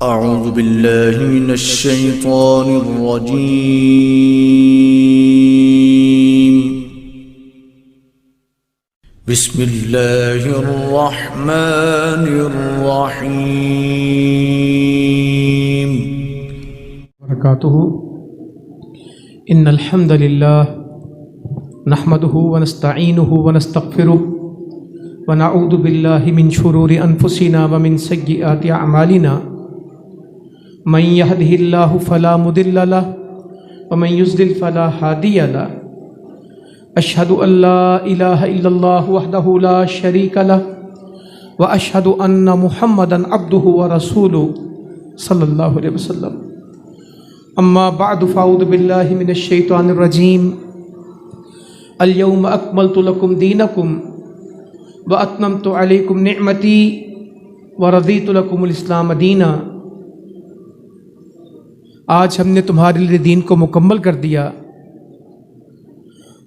أعوذ بالله من الشيطان الرجيم. بسم الله الرحمن الرحيم. وبركاته. إن الحمد لله نحمده ونستعينه ونستغفره ونعوذ بالله من شرور أنفسنا ومن سيئات أعمالنا. من يهده الله فلا مضل له ومن يضلل فلا هادي له. أشهد أن لا إله إلا الله وحده لا شريك له وأشهد أن محمدا عبده ورسوله صلى الله عليه وسلم. أما بعد فأعوذ بالله من الشيطان الرجيم. اليوم أكملت لكم دينكم وأتممت عليكم نعمتي ورضيت لكم الإسلام دينا. آج ہم نے تمہارے لیے دین کو مکمل کر دیا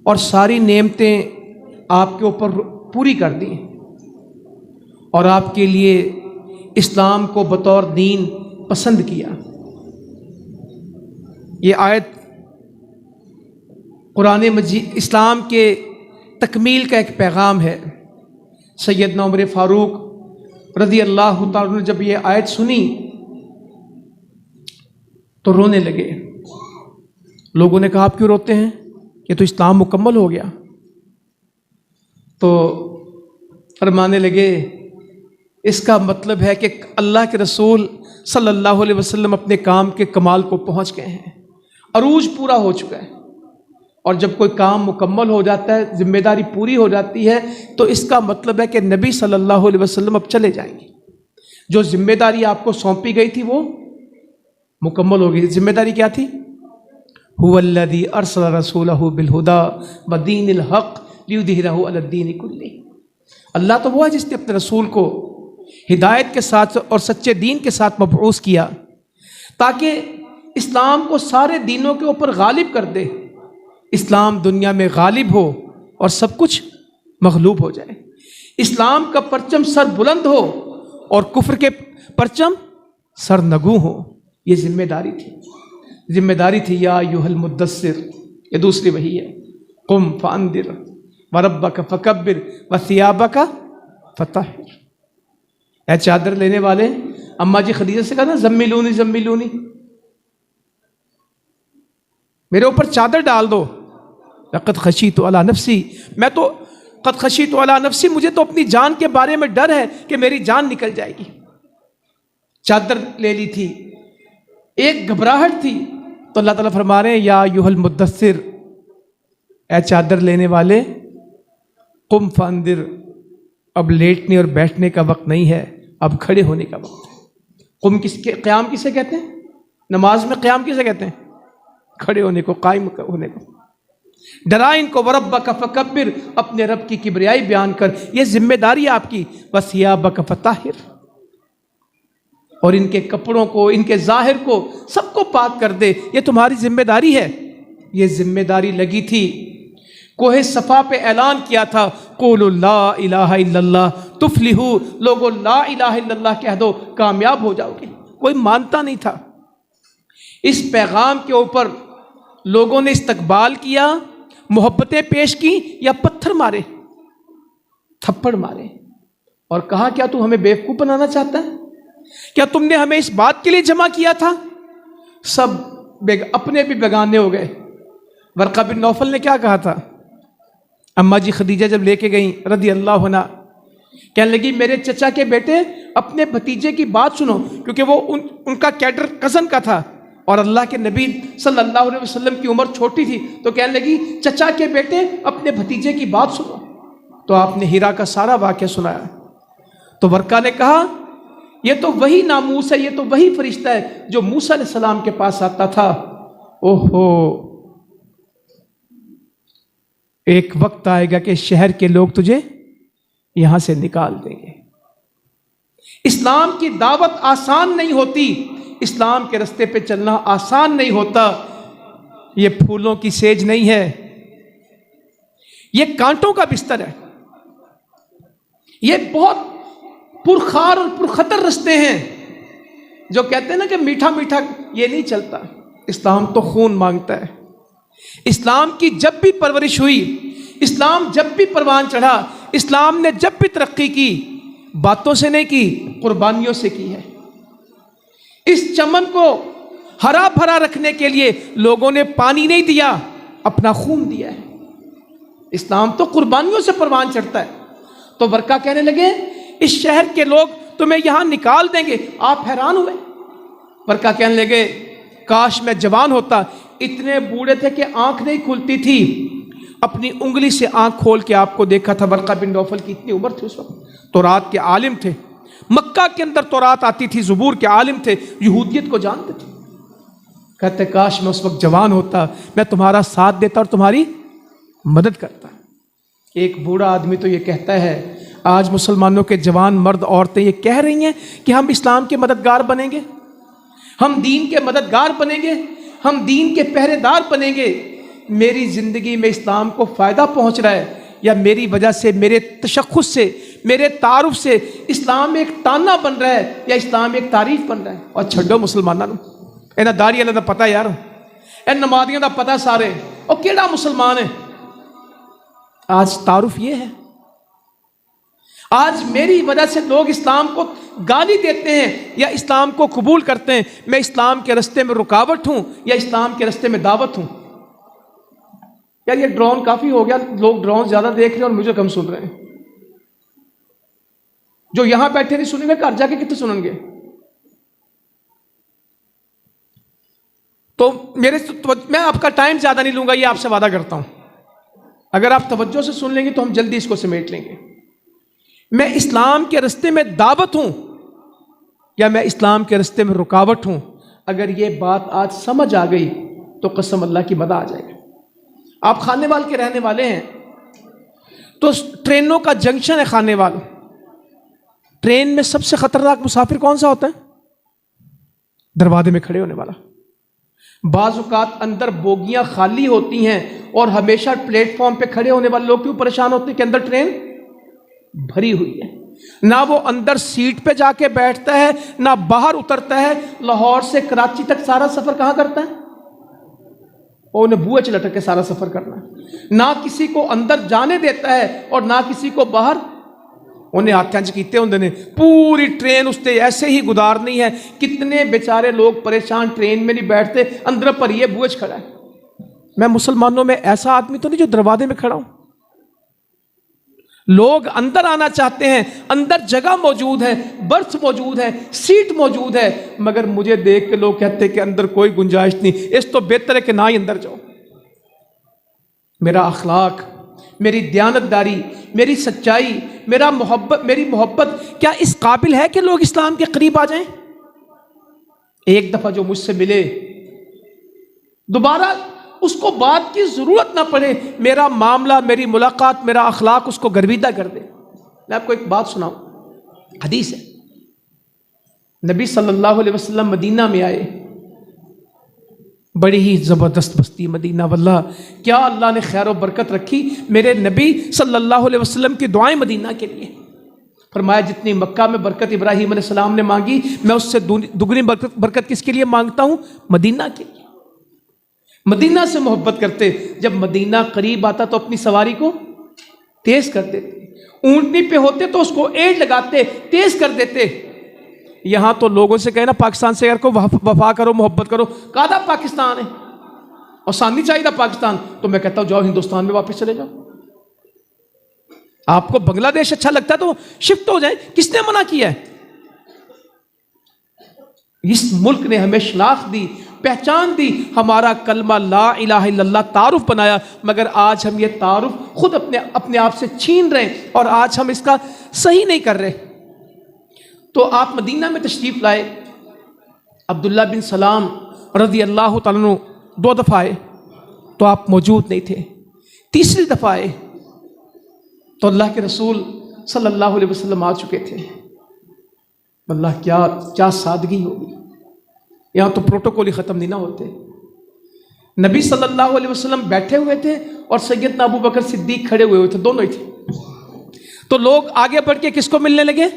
اور ساری نعمتیں آپ کے اوپر پوری کر دی اور آپ کے لیے اسلام کو بطور دین پسند کیا. یہ آیت قرآن مجید اسلام کے تکمیل کا ایک پیغام ہے. سیدنا عمر فاروق رضی اللہ تعالیٰ نے جب یہ آیت سنی تو رونے لگے. لوگوں نے کہا آپ کیوں روتے ہیں؟ یہ تو اسلام مکمل ہو گیا. تو فرمانے لگے اس کا مطلب ہے کہ اللہ کے رسول صلی اللہ علیہ وسلم اپنے کام کے کمال کو پہنچ گئے ہیں، عروج پورا ہو چکا ہے. اور جب کوئی کام مکمل ہو جاتا ہے، ذمہ داری پوری ہو جاتی ہے، تو اس کا مطلب ہے کہ نبی صلی اللہ علیہ وسلم اب چلے جائیں گے. جو ذمہ داری آپ کو سونپی گئی تھی وہ مکمل ہو گئی. ذمہ داری کیا تھی؟ هو الذی ارسل رسولہ بالہدی ودین الحق لیظہرہ علی الدین کلہ. اللہ تو وہ ہے جس نے اپنے رسول کو ہدایت کے ساتھ اور سچے دین کے ساتھ مبعوث کیا تاکہ اسلام کو سارے دینوں کے اوپر غالب کر دے. اسلام دنیا میں غالب ہو اور سب کچھ مغلوب ہو جائے. اسلام کا پرچم سر بلند ہو اور کفر کے پرچم سر نگوں ہو. یہ ذمہ داری تھی. ذمہ داری تھی یا ایھا المدثر، یہ دوسری وحی ہے. قم فانذر وربک فکبر وثیابک فطہر. اے چادر لینے والے، اماں جی خدیجہ سے کہا نا زملونی زملونی، میرے اوپر چادر ڈال دو. لقد خشیت علی نفسی، میں تو قد خشیت علی نفسی، مجھے تو اپنی جان کے بارے میں ڈر ہے کہ میری جان نکل جائے گی. چادر لے لی تھی، ایک گھبراہٹ تھی. تو اللہ تعالیٰ فرما رہے ہیں یا ایھا المدثر، اے چادر لینے والے، قم فانذر، اب لیٹنے اور بیٹھنے کا وقت نہیں ہے، اب کھڑے ہونے کا وقت ہے. قم قیام کسے کہتے ہیں؟ نماز میں قیام کسے کہتے ہیں؟ کھڑے ہونے کو، قائم ہونے کو. ڈرا ان کو وربک فکبر، اپنے رب کی کبریائی بیان کر. یہ ذمہ داری آپ کی. وثیابک فطہر، اور ان کے کپڑوں کو، ان کے ظاہر کو، سب کو پاک کر دے. یہ تمہاری ذمہ داری ہے. یہ ذمہ داری لگی تھی. کوہ صفا پہ اعلان کیا تھا قولوا لا الہ الا اللہ تفلحوا، لوگو لا الہ الا اللہ کہہ دو، کامیاب ہو جاؤ گے. کوئی مانتا نہیں تھا. اس پیغام کے اوپر لوگوں نے استقبال کیا، محبتیں پیش کی یا پتھر مارے، تھپڑ مارے اور کہا کیا تو ہمیں بیوقوف بنانا چاہتا ہے؟ کیا تم نے ہمیں اس بات کے لیے جمع کیا تھا؟ سب اپنے بھی بیگانے ہو گئے. ورقہ بن نوفل نے کیا کہا تھا؟ اماں جی خدیجہ جب لے کے گئیں رضی اللہ عنہ، کہنے لگی میرے چچا کے بیٹے اپنے بھتیجے کی بات سنو، کیونکہ وہ ان کا کیڈر کزن کا تھا اور اللہ کے نبی صلی اللہ علیہ وسلم کی عمر چھوٹی تھی. تو کہنے لگی چچا کے بیٹے اپنے بھتیجے کی بات سنو. تو آپ نے ہیرا کا سارا واقعہ سنایا. تو ورقہ نے کہا یہ تو وہی ناموس ہے، یہ تو وہی فرشتہ ہے جو موسیٰ علیہ السلام کے پاس آتا تھا. اوہو، ایک وقت آئے گا کہ شہر کے لوگ تجھے یہاں سے نکال دیں گے. اسلام کی دعوت آسان نہیں ہوتی، اسلام کے رستے پہ چلنا آسان نہیں ہوتا. یہ پھولوں کی سیج نہیں ہے، یہ کانٹوں کا بستر ہے. یہ بہت پرخار اور پرخطر رستے ہیں. جو کہتے ہیں نا کہ میٹھا میٹھا یہ نہیں چلتا، اسلام تو خون مانگتا ہے۔ اسلام کی جب بھی پرورش ہوئی، اسلام جب بھی پروان چڑھا، اسلام نے جب بھی ترقی کی، باتوں سے نہیں کی، قربانیوں سے کی ہے۔ اس چمن کو ہرا بھرا رکھنے کے لیے لوگوں نے پانی نہیں دیا، اپنا خون دیا ہے۔ اسلام تو قربانیوں سے پروان چڑھتا ہے۔ تو ورقہ کہنے لگے اس شہر کے لوگ تمہیں یہاں نکال دیں گے۔ آپ حیران ہوئے۔ ورقہ کہنے لگے کاش میں جوان ہوتا، اتنے بوڑھے تھے کہ آنکھ نہیں کھلتی تھی، اپنی انگلی سے آنکھ کھول کے آپ کو دیکھا تھا۔ ورقہ بن نوفل کی اتنی عمر تھی اس وقت، تورات کے عالم تھے، مکہ کے اندر تورات آتی تھی، زبور کے عالم تھے، یہودیت کو جانتے تھے۔ کہتے کاش میں اس وقت جوان ہوتا، میں تمہارا ساتھ دیتا اور تمہاری مدد کرتا۔ ایک بوڑھا آدمی تو یہ کہتا ہے، آج مسلمانوں کے جوان مرد عورتیں یہ کہہ رہی ہیں کہ ہم اسلام کے مددگار بنیں گے، ہم دین کے مددگار بنیں گے، ہم دین کے پہرے دار بنیں گے۔ میری زندگی میں اسلام کو فائدہ پہنچ رہا ہے یا میری وجہ سے، میرے تشخص سے، میرے تعارف سے اسلام ایک تانا بن رہا ہے یا اسلام ایک تعریف بن رہا ہے؟ اور چھڈو مسلمانوں انہاں داڑھی والا دا پتہ یار، اے نمازیاں دا پتہ سارے، اور کیڑا مسلمان ہے؟ آج تعارف یہ ہے۔ آج میری وجہ سے لوگ اسلام کو گالی دیتے ہیں یا اسلام کو قبول کرتے ہیں۔ میں اسلام کے رستے میں رکاوٹ ہوں یا اسلام کے رستے میں دعوت ہوں؟ یار یہ ڈرون کافی ہو گیا، لوگ ڈرون زیادہ دیکھ رہے ہیں اور مجھے کم سن رہے ہیں۔ جو یہاں بیٹھے نہیں سنیں گے، گھر جا کے کتنے سنیں گے؟ تو میں آپ کا ٹائم زیادہ نہیں لوں گا، یہ آپ سے وعدہ کرتا ہوں۔ اگر آپ توجہ سے سن لیں گے تو ہم جلدی اس کو سمیٹ لیں گے۔ میں اسلام کے رستے میں دعوت ہوں یا میں اسلام کے رستے میں رکاوٹ ہوں؟ اگر یہ بات آج سمجھ آ گئی تو قسم اللہ کی مدد آ جائے گا۔ آپ خانے وال کے رہنے والے ہیں تو ٹرینوں کا جنکشن ہے خانے وال۔ ٹرین میں سب سے خطرناک مسافر کون سا ہوتا ہے؟ دروازے میں کھڑے ہونے والا۔ بعض اوقات اندر بوگیاں خالی ہوتی ہیں اور ہمیشہ پلیٹ فارم پہ کھڑے ہونے والے لوگ کیوں پریشان ہوتے ہیں کہ اندر ٹرین بھری ہوئی ہے؟ نہ وہ اندر سیٹ پہ جا کے بیٹھتا ہے نہ باہر اترتا ہے۔ لاہور سے کراچی تک سارا سفر کہاں کرتا ہے؟ اور انہیں بوئے لٹک کے سارا سفر کرنا ہے۔ نہ کسی کو اندر جانے دیتا ہے اور نہ کسی کو باہر۔ انہیں ہاتھاں چ کیتے ہوندے نے، پوری ٹرین اس تے ایسے ہی گزارنی ہے۔ کتنے بیچارے لوگ پریشان ٹرین میں نہیں بیٹھتے، اندر پر یہ بوئے کھڑا ہے۔ میں مسلمانوں میں ایسا آدمی تو نہیں جو دروازے میں کھڑا ہوں۔ لوگ اندر آنا چاہتے ہیں، اندر جگہ موجود ہے، برتھ موجود ہے، سیٹ موجود ہے، مگر مجھے دیکھ کے لوگ کہتے ہیں کہ اندر کوئی گنجائش نہیں، اس تو بہتر ہے کہ نہ ہی اندر جاؤ۔ میرا اخلاق، میری دیانتداری، میری سچائی، میری محبت کیا اس قابل ہے کہ لوگ اسلام کے قریب آ جائیں؟ ایک دفعہ جو مجھ سے ملے، دوبارہ اس کو بات کی ضرورت نہ پڑے، میرا معاملہ، میری ملاقات، میرا اخلاق اس کو گرویدہ کر دے۔ میں آپ کو ایک بات سناؤں، حدیث ہے، نبی صلی اللہ علیہ وسلم مدینہ میں آئے، بڑی ہی زبردست بستی مدینہ، واللہ کیا اللہ نے خیر و برکت رکھی میرے نبی صلی اللہ علیہ وسلم کی دعائیں مدینہ کے لیے۔ فرمایا جتنی مکہ میں برکت ابراہیم علیہ السلام نے مانگی، میں اس سے دگنی برکت کس کے لیے مانگتا ہوں؟ مدینہ کے لیے۔ مدینہ سے محبت کرتے، جب مدینہ قریب آتا تو اپنی سواری کو تیز کر دیتے، اونٹنی پہ ہوتے تو اس کو ایڑ لگاتے، تیز کر دیتے۔ یہاں تو لوگوں سے کہنا پاکستان سے یار کو وفا کرو، محبت کرو، کہا پاکستان ہے اور سامنے چاہیے تھا پاکستان، تو میں کہتا ہوں جاؤ ہندوستان میں واپس چلے جاؤ۔ آپ کو بنگلہ دیش اچھا لگتا ہے تو شفٹ ہو جائیں، کس نے منع کیا ہے؟ اس ملک نے ہمیں شناخت دی، پہچان دی، ہمارا کلمہ لا الہ الا اللہ تعارف بنایا، مگر آج ہم یہ تعارف خود اپنے آپ سے چھین رہے ہیں اور آج ہم اس کا صحیح نہیں کر رہے۔ تو آپ مدینہ میں تشریف لائے، عبداللہ بن سلام رضی اللہ تعالیٰ عنہ 2 دفعہ آئے تو آپ موجود نہیں تھے، تیسری دفعہ آئے تو اللہ کے رسول صلی اللہ علیہ وسلم آ چکے تھے۔ اللہ کیا سادگی ہوگی، یہاں تو پروٹوکول ہی ختم نہیں نہ ہوتے۔ نبی صلی اللہ علیہ وسلم بیٹھے ہوئے تھے اور سیدنا ابو بکر صدیق کھڑے ہوئے تھے، دونوں ہی تھے۔ تو لوگ آگے بڑھ کے کس کو ملنے لگے؟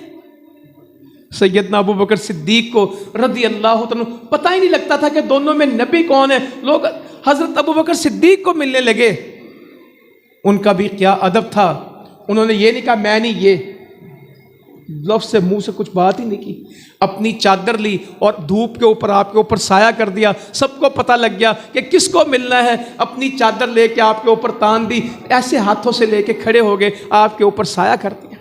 سیدنا ابو بکر صدیق کو رضی اللہ عنہ پتہ ہی نہیں لگتا تھا کہ دونوں میں نبی کون ہے. لوگ حضرت ابو بکر صدیق کو ملنے لگے. ان کا بھی کیا ادب تھا. انہوں نے یہ نہیں کہا میں نہیں، یہ لفظ سے منہ سے کچھ بات ہی نہیں کی. اپنی چادر لی اور دھوپ کے اوپر آپ کے اوپر سایہ کر دیا. سب کو پتہ لگ گیا کہ کس کو ملنا ہے. اپنی چادر لے کے آپ کے اوپر تان دی، ایسے ہاتھوں سے لے کے کھڑے ہو گئے، آپ کے اوپر سایہ کر دیا.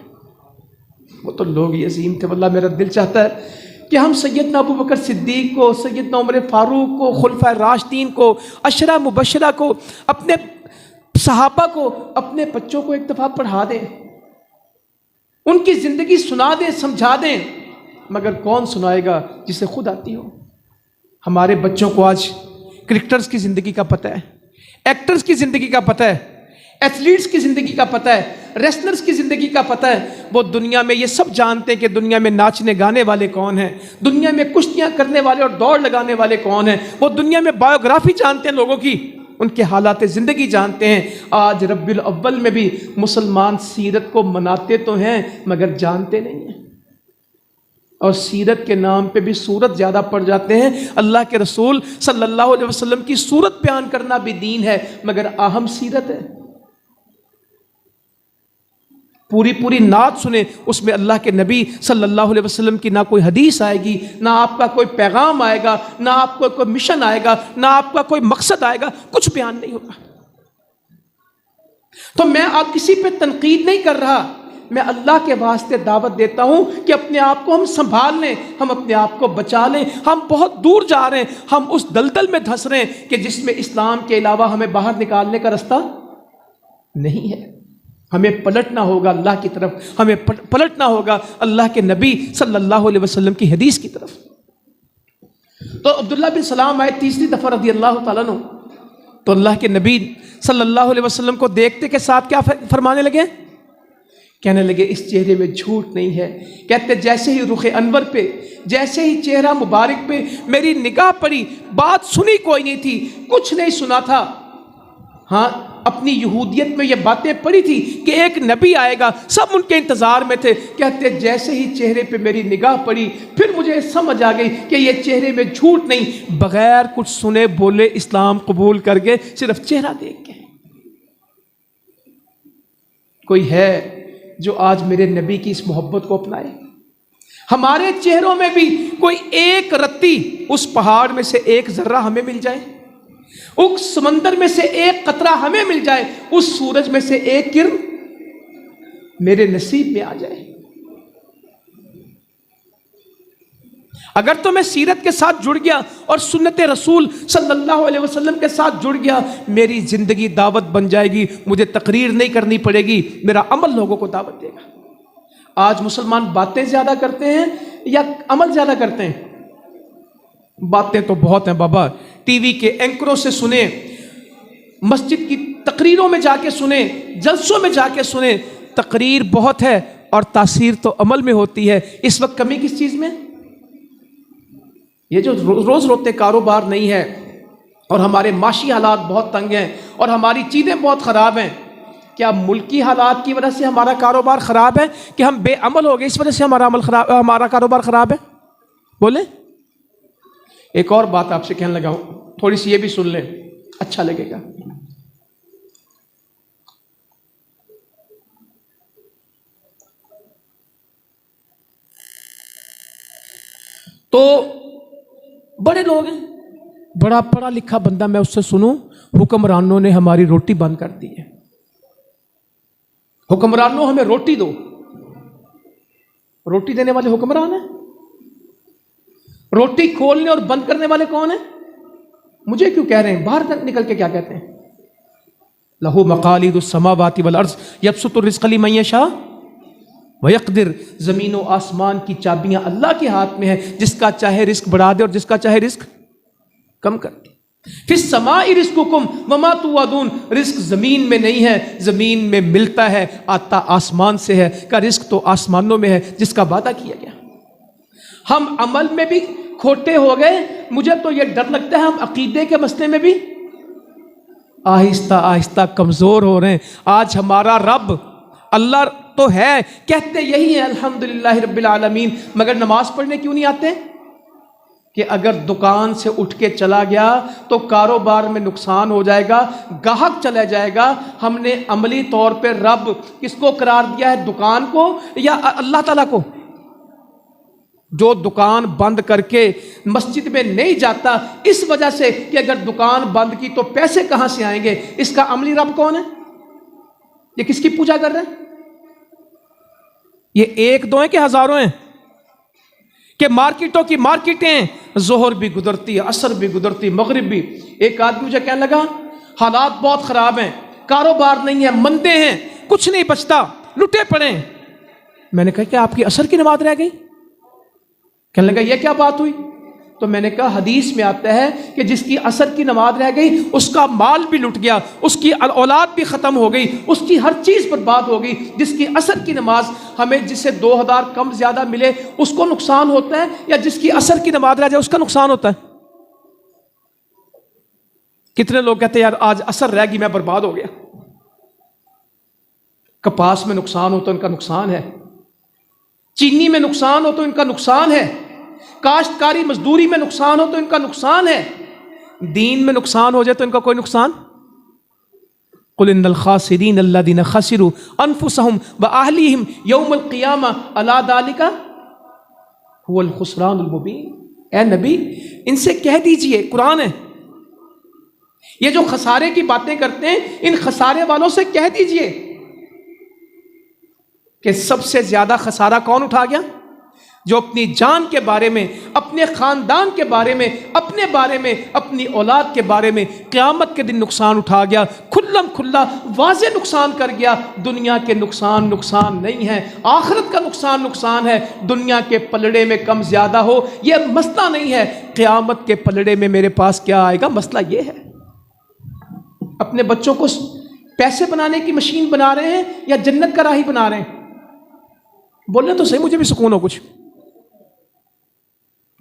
وہ تو لوگ ہی عظیم تھے. واللہ میرا دل چاہتا ہے کہ ہم سیدنا ابو بکر صدیق کو، سیدنا عمر فاروق کو، خلفائے راشدین کو، عشرہ مبشرہ کو، اپنے صحابہ کو، اپنے بچوں کو ایک دفعہ پڑھا دیں، ان کی زندگی سنا دیں، سمجھا دیں. مگر کون سنائے گا جسے خود آتی ہو. ہمارے بچوں کو آج کرکٹرز کی زندگی کا پتہ ہے، ایکٹرز کی زندگی کا پتہ ہے، ایتھلیٹس کی زندگی کا پتہ ہے، ریسلرز کی زندگی کا پتہ ہے. وہ دنیا میں یہ سب جانتے ہیں کہ دنیا میں ناچنے گانے والے کون ہیں، دنیا میں کشتیاں کرنے والے اور دوڑ لگانے والے کون ہیں. وہ دنیا میں بایوگرافی جانتے ہیں لوگوں کی، ان کے حالات زندگی جانتے ہیں. آج ربیع الاول میں بھی مسلمان سیرت کو مناتے تو ہیں مگر جانتے نہیں ہیں، اور سیرت کے نام پہ بھی سورت زیادہ پڑ جاتے ہیں. اللہ کے رسول صلی اللہ علیہ وسلم کی سورت بیان کرنا بھی دین ہے مگر اہم سیرت ہے. پوری نعت سنیں، اس میں اللہ کے نبی صلی اللہ علیہ وسلم کی نہ کوئی حدیث آئے گی، نہ آپ کا کوئی پیغام آئے گا، نہ آپ کا کوئی مشن آئے گا، نہ آپ کا کوئی مقصد آئے گا، کچھ بیان نہیں ہوگا. تو میں آپ کسی پہ تنقید نہیں کر رہا، میں اللہ کے واسطے دعوت دیتا ہوں کہ اپنے آپ کو ہم سنبھال لیں، ہم اپنے آپ کو بچا لیں. ہم بہت دور جا رہے ہیں، ہم اس دلدل میں دھنس رہے ہیں کہ جس میں اسلام کے علاوہ ہمیں باہر نکالنے کا رستہ نہیں ہے. ہمیں پلٹنا ہوگا اللہ کی طرف، ہمیں پلٹنا ہوگا اللہ کے نبی صلی اللہ علیہ وسلم کی حدیث کی طرف. تو عبداللہ بن سلام آئے تیسری دفعہ رضی اللہ تعالیٰ عنہ، تو اللہ کے نبی صلی اللہ علیہ وسلم کو دیکھتے کے ساتھ کیا فرمانے لگے؟ کہنے لگے اس چہرے میں جھوٹ نہیں ہے. کہتے جیسے ہی رخ انور پہ، جیسے ہی چہرہ مبارک پہ میری نگاہ پڑی، بات سنی کوئی نہیں تھی، کچھ نہیں سنا تھا. ہاں اپنی یہودیت میں یہ باتیں پڑھی تھی کہ ایک نبی آئے گا، سب ان کے انتظار میں تھے. کہتے جیسے ہی چہرے پہ میری نگاہ پڑی پھر مجھے سمجھ آ گئی کہ یہ چہرے میں جھوٹ نہیں، بغیر کچھ سنے بولے اسلام قبول کر کے، صرف چہرہ دیکھ کے. کوئی ہے جو آج میرے نبی کی اس محبت کو اپنائے؟ ہمارے چہروں میں بھی کوئی ایک رتی اس پہاڑ میں سے ایک ذرہ ہمیں مل جائے، اس سمندر میں سے ایک قطرہ ہمیں مل جائے، اس سورج میں سے ایک کرن میرے نصیب میں آ جائے. اگر تو میں سیرت کے ساتھ جڑ گیا اور سنت رسول صلی اللہ علیہ وسلم کے ساتھ جڑ گیا، میری زندگی دعوت بن جائے گی، مجھے تقریر نہیں کرنی پڑے گی، میرا عمل لوگوں کو دعوت دے گا. آج مسلمان باتیں زیادہ کرتے ہیں یا عمل زیادہ کرتے ہیں؟ باتیں تو بہت ہیں بابا، ٹی وی کے اینکروں سے سنیں، مسجد کی تقریروں میں جا کے سنیں، جلسوں میں جا کے سنیں. تقریر بہت ہے اور تاثیر تو عمل میں ہوتی ہے. اس وقت کمی کس چیز میں؟ یہ جو روز روتے کاروبار نہیں ہے، اور ہمارے معاشی حالات بہت تنگ ہیں، اور ہماری چیزیں بہت خراب ہیں. کیا ملکی حالات کی وجہ سے ہمارا کاروبار خراب ہے کہ ہم بے عمل ہو گئے اس وجہ سے ہمارا کاروبار خراب ہے؟ بولیں. ایک اور بات آپ سے کہنے لگا ہوں، تھوڑی سی یہ بھی سن لیں، اچھا لگے گا. تو بڑے لوگ ہیں، بڑا پڑھا لکھا بندہ میں اس سے سنوں، حکمرانوں نے ہماری روٹی بند کر دی ہے. حکمرانوں ہمیں روٹی دو. روٹی دینے والے حکمران ہیں؟ روٹی کھولنے اور بند کرنے والے کون ہیں؟ مجھے کیوں کہہ رہے ہیں؟ باہر تک نکل کے کیا کہتے ہیں؟ لہو مقالید السماوات والارض یبسط الرزق لمن یشاء ویقدر. زمین و آسمان کی چابیاں اللہ کے ہاتھ میں ہیں، جس کا چاہے رزق بڑھا دے اور جس کا چاہے رزق کم کر دے. فی السماء رزقکم وما توعدون. رزق زمین میں نہیں ہے، زمین میں ملتا ہے، آتا آسمان سے ہے. کا رزق تو آسمانوں میں ہے جس کا وعدہ کیا گیا. ہم عمل میں بھی کھوٹے ہو گئے. مجھے تو یہ ڈر لگتا ہے ہم عقیدے کے مسئلے میں بھی آہستہ آہستہ کمزور ہو رہے ہیں. آج ہمارا رب اللہ تو ہے, کہتے یہی ہیں الحمدللہ رب العالمین, مگر نماز پڑھنے کیوں نہیں آتے؟ کہ اگر دکان سے اٹھ کے چلا گیا تو کاروبار میں نقصان ہو جائے گا, گاہک چلا جائے گا. ہم نے عملی طور پہ رب کس کو قرار دیا ہے, دکان کو یا اللہ تعالیٰ کو؟ جو دکان بند کر کے مسجد میں نہیں جاتا اس وجہ سے کہ اگر دکان بند کی تو پیسے کہاں سے آئیں گے, اس کا عملی رب کون ہے؟ یہ کس کی پوجا کر رہے ہیں؟ یہ ایک دو ہیں کہ ہزاروں ہیں؟ کہ مارکیٹوں کی مارکیٹیں, ظہر بھی گزرتی, عصر بھی گزرتی, مغرب بھی. ایک آدمی مجھے کہنے لگا حالات بہت خراب ہیں, کاروبار نہیں ہے, مندے ہیں, کچھ نہیں بچتا, لٹے پڑے. میں نے کہا کہ آپ کی عصر کی نماز رہ گئی؟ کہنے لگا یہ کیا بات ہوئی؟ تو میں نے کہا حدیث میں آتا ہے کہ جس کی عصر کی نماز رہ گئی اس کا مال بھی لٹ گیا, اس کی اولاد بھی ختم ہو گئی, اس کی ہر چیز برباد ہو گئی. جس کی عصر کی نماز ہمیں جس سے 2000 کم زیادہ ملے اس کو نقصان ہوتا ہے, یا جس کی عصر کی نماز رہ جائے اس کا نقصان ہوتا ہے؟ کتنے لوگ کہتے ہیں یار آج عصر رہ گئی میں برباد ہو گیا. کپاس میں نقصان ہو تو ان کا نقصان ہے, چینی میں نقصان ہو تو ان کا نقصان ہے, کاشتکاری مزدوری میں نقصان ہو تو ان کا نقصان ہے, دین میں نقصان ہو جائے تو ان کا کوئی نقصان؟ قل ان الخاسرین الذین خسروا انفسهم واہلیہم یوم القیامہ الا ذلک هو الخسران المبین. اے نبی ان سے کہہ دیجئے, قرآن ہے, یہ جو خسارے کی باتیں کرتے ہیں ان خسارے والوں سے کہہ دیجئے کہ سب سے زیادہ خسارہ کون اٹھا گیا؟ جو اپنی جان کے بارے میں, اپنے خاندان کے بارے میں, اپنے بارے میں, اپنی اولاد کے بارے میں قیامت کے دن نقصان اٹھا گیا, کھلم کھلا واضح نقصان کر گیا. دنیا کے نقصان نقصان نہیں ہے, آخرت کا نقصان نقصان ہے. دنیا کے پلڑے میں کم زیادہ ہو یہ مسئلہ نہیں ہے, قیامت کے پلڑے میں میرے پاس کیا آئے گا مسئلہ یہ ہے. اپنے بچوں کو پیسے بنانے کی مشین بنا رہے ہیں یا جنت کا راہی بنا رہے ہیں؟ بولنے تو صحیح, مجھے بھی سکون ہو کچھ.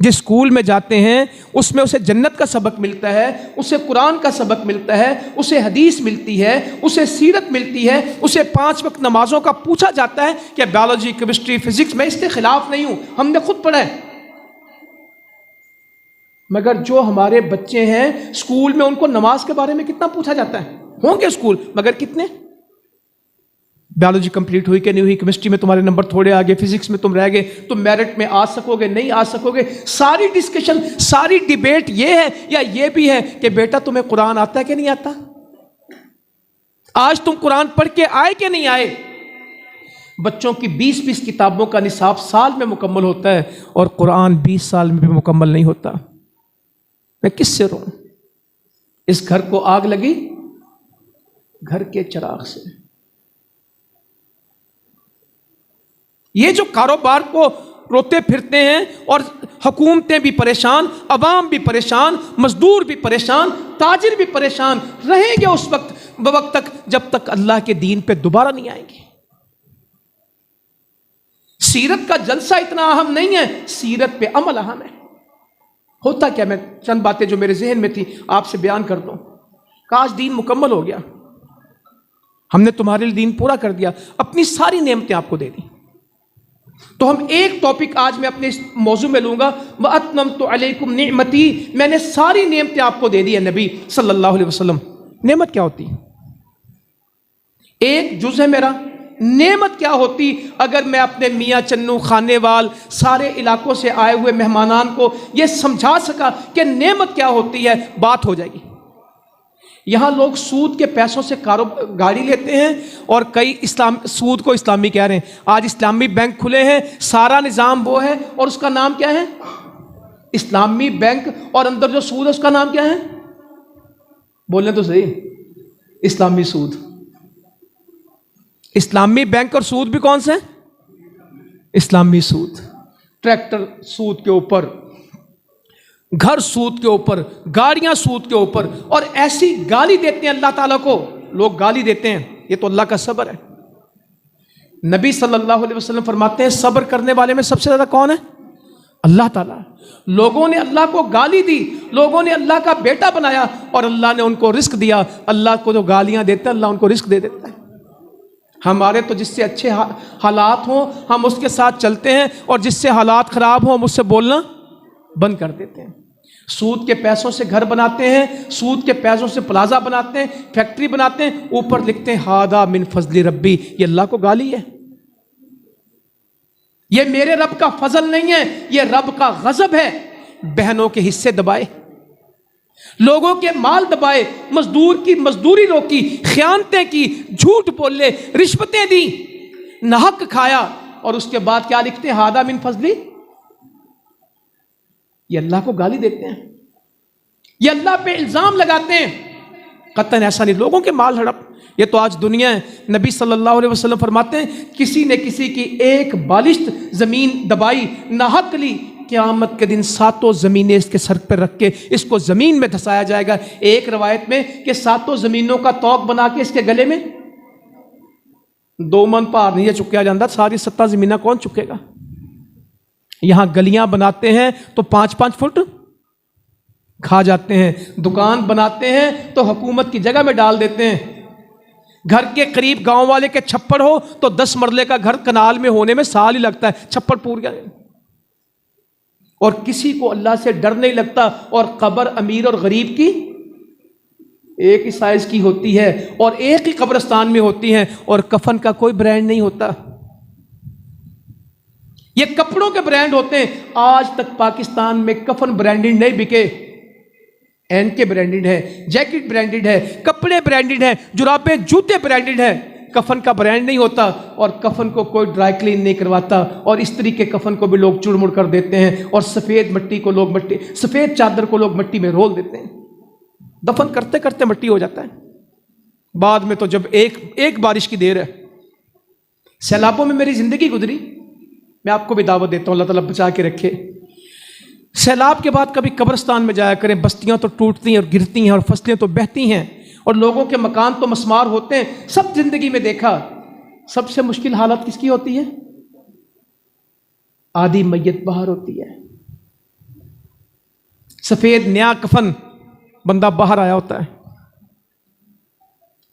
جس اسکول میں جاتے ہیں اس میں اسے جنت کا سبق ملتا ہے, اسے قرآن کا سبق ملتا ہے, اسے حدیث ملتی ہے, اسے سیرت ملتی ہے, اسے 5 وقت نمازوں کا پوچھا جاتا ہے کہ بایولوجی, کیمسٹری, فزکس, میں اس کے خلاف نہیں ہوں, ہم نے خود پڑھا ہے. مگر جو ہمارے بچے ہیں اسکول میں ان کو نماز کے بارے میں کتنا پوچھا جاتا ہے؟ ہوں گے اسکول مگر کتنے؟ بایولوجی کمپلیٹ ہوئی کہ نہیں ہوئی, کیمسٹری میں تمہارے نمبر تھوڑے آگے, فزکس میں تم رہ گئے, تم میرٹ میں آ سکو گے نہیں آ سکو گے. ساری ڈسکشن, ساری ڈیبیٹ یہ ہے یا یہ بھی ہے کہ بیٹا تمہیں قرآن آتا ہے کہ نہیں آتا؟ آج تم قرآن پڑھ کے آئے کہ نہیں آئے؟ بچوں کی 20 کتابوں کا نصاب سال میں مکمل ہوتا ہے اور قرآن 20 سال میں بھی مکمل نہیں ہوتا. میں کس سے رہوں؟ اس گھر کو آگ لگی گھر کے چراغ سے. یہ جو کاروبار کو روتے پھرتے ہیں اور حکومتیں بھی پریشان, عوام بھی پریشان, مزدور بھی پریشان, تاجر بھی پریشان رہیں گے اس وقت تک جب تک اللہ کے دین پہ دوبارہ نہیں آئیں گے. سیرت کا جلسہ اتنا اہم نہیں ہے, سیرت پہ عمل اہم ہے. ہوتا کیا, میں چند باتیں جو میرے ذہن میں تھی آپ سے بیان کر دوں. کاش دین مکمل ہو گیا, ہم نے تمہارے لیے دین پورا کر دیا, اپنی ساری نعمتیں آپ کو دے دی. تو ہم ایک ٹاپک آج میں اپنے اس موضوع میں لوں گا, وَأَتْمَمْتُ عَلَيْكُمْ نِعْمَتِي, میں نے ساری نعمتیں آپ کو دے دی ہے نبی صلی اللہ علیہ وسلم. نعمت کیا ہوتی؟ ایک جز ہے میرا. نعمت کیا ہوتی اگر میں اپنے میاں چنو, خانے وال, سارے علاقوں سے آئے ہوئے مہمانان کو یہ سمجھا سکا کہ نعمت کیا ہوتی ہے, بات ہو جائے گی. یہاں لوگ سود کے پیسوں سے گاڑی لیتے ہیں اور کئی سود کو اسلامی کہہ رہے ہیں. آج اسلامی بینک کھلے ہیں, سارا نظام وہ ہے اور اس کا نام کیا ہے؟ اسلامی بینک, اور اندر جو سود ہے اس کا نام کیا ہے؟ بولنے تو صحیح, اسلامی سود. اسلامی بینک اور سود بھی کون سے ہیں؟ اسلامی سود. ٹریکٹر سود کے اوپر, گھر سود کے اوپر, گاڑیاں سود کے اوپر, اور ایسی گالی دیتے ہیں اللہ تعالیٰ کو. لوگ گالی دیتے ہیں, یہ تو اللہ کا صبر ہے. نبی صلی اللہ علیہ وسلم فرماتے ہیں صبر کرنے والے میں سب سے زیادہ کون ہے؟ اللہ تعالیٰ. لوگوں نے اللہ کو گالی دی, لوگوں نے اللہ کا بیٹا بنایا اور اللہ نے ان کو رزق دیا. اللہ کو جو گالیاں دیتا ہے اللہ ان کو رزق دے دیتا ہے. ہمارے تو جس سے اچھے حالات ہوں ہم اس کے ساتھ چلتے ہیں، اور جس سے حالات خراب ہوں ہم اس سے بولنا بند کر دیتے ہیں۔ سود کے پیسوں سے گھر بناتے ہیں، سود کے پیسوں سے پلازا بناتے ہیں، فیکٹری بناتے ہیں، اوپر لکھتے ہیں ہاذا من فضل ربی، یہ اللہ کو گالی ہے، یہ میرے رب کا فضل نہیں ہے، یہ رب کا غضب ہے۔ بہنوں کے حصے دبائے، لوگوں کے مال دبائے، مزدور کی مزدوری روکی، خیانتیں کی، جھوٹ بولے، رشوتیں دی، ناحق کھایا، اور اس کے بعد کیا لکھتے ہیں ہاذا من فضلی، یہ اللہ کو گالی دیتے ہیں، یہ اللہ پہ الزام لگاتے ہیں۔ قطعاً ایسا نہیں، لوگوں کے مال ہڑپ، یہ تو آج دنیا ہے۔ نبی صلی اللہ علیہ وسلم فرماتے ہیں کسی نے کسی کی ایک بالشت زمین دبائی، ناحق لی، قیامت کے دن 7 زمینیں اس کے سر پر رکھ کے اس کو زمین میں دھسایا جائے گا۔ ایک روایت میں کہ 7 زمینوں کا توق بنا کے اس کے گلے میں 2 من پار نہیں چکیا جاتا، ساری 7 زمینہ کون چکے گا؟ یہاں گلیاں بناتے ہیں تو 5-5 فٹ کھا جاتے ہیں، دکان بناتے ہیں تو حکومت کی جگہ میں ڈال دیتے ہیں، گھر کے قریب گاؤں والے کے چھپڑ ہو تو 10 مرلے کا گھر کنال میں ہونے میں سال ہی لگتا ہے، چھپڑ پور گیا، اور کسی کو اللہ سے ڈر نہیں لگتا، اور قبر امیر اور غریب کی ایک ہی سائز کی ہوتی ہے اور ایک ہی قبرستان میں ہوتی ہیں، اور کفن کا کوئی برانڈ نہیں ہوتا، یہ کپڑوں کے برانڈ ہوتے ہیں۔ آج تک پاکستان میں کفن برانڈڈ نہیں بکے، این کے برانڈڈ ہے، جیکٹ برانڈڈ ہے، کپڑے برانڈڈ ہیں، جرابیں جوتے برانڈڈ ہیں، کفن کا برانڈ نہیں ہوتا، اور کفن کو کوئی ڈرائی کلین نہیں کرواتا، اور استری کے کفن کو بھی لوگ چڑ مڑ کر دیتے ہیں، اور سفید مٹی کو لوگ سفید چادر کو لوگ مٹی میں رول دیتے ہیں، دفن کرتے کرتے مٹی ہو جاتا ہے۔ بعد میں تو جب ایک بارش کی دیر ہے، سیلابوں میں میری زندگی گزری، میں آپ کو بھی دعوت دیتا ہوں، اللہ تعالیٰ بچا کے رکھے۔ سیلاب کے بعد کبھی قبرستان میں جایا کریں، بستیاں تو ٹوٹتی ہیں اور گرتی ہیں، اور فصلیں تو بہتی ہیں، اور لوگوں کے مکان تو مسمار ہوتے ہیں، سب زندگی میں دیکھا۔ سب سے مشکل حالت کس کی ہوتی ہے؟ آدھی میت باہر ہوتی ہے، سفید نیا کفن، بندہ باہر آیا ہوتا ہے،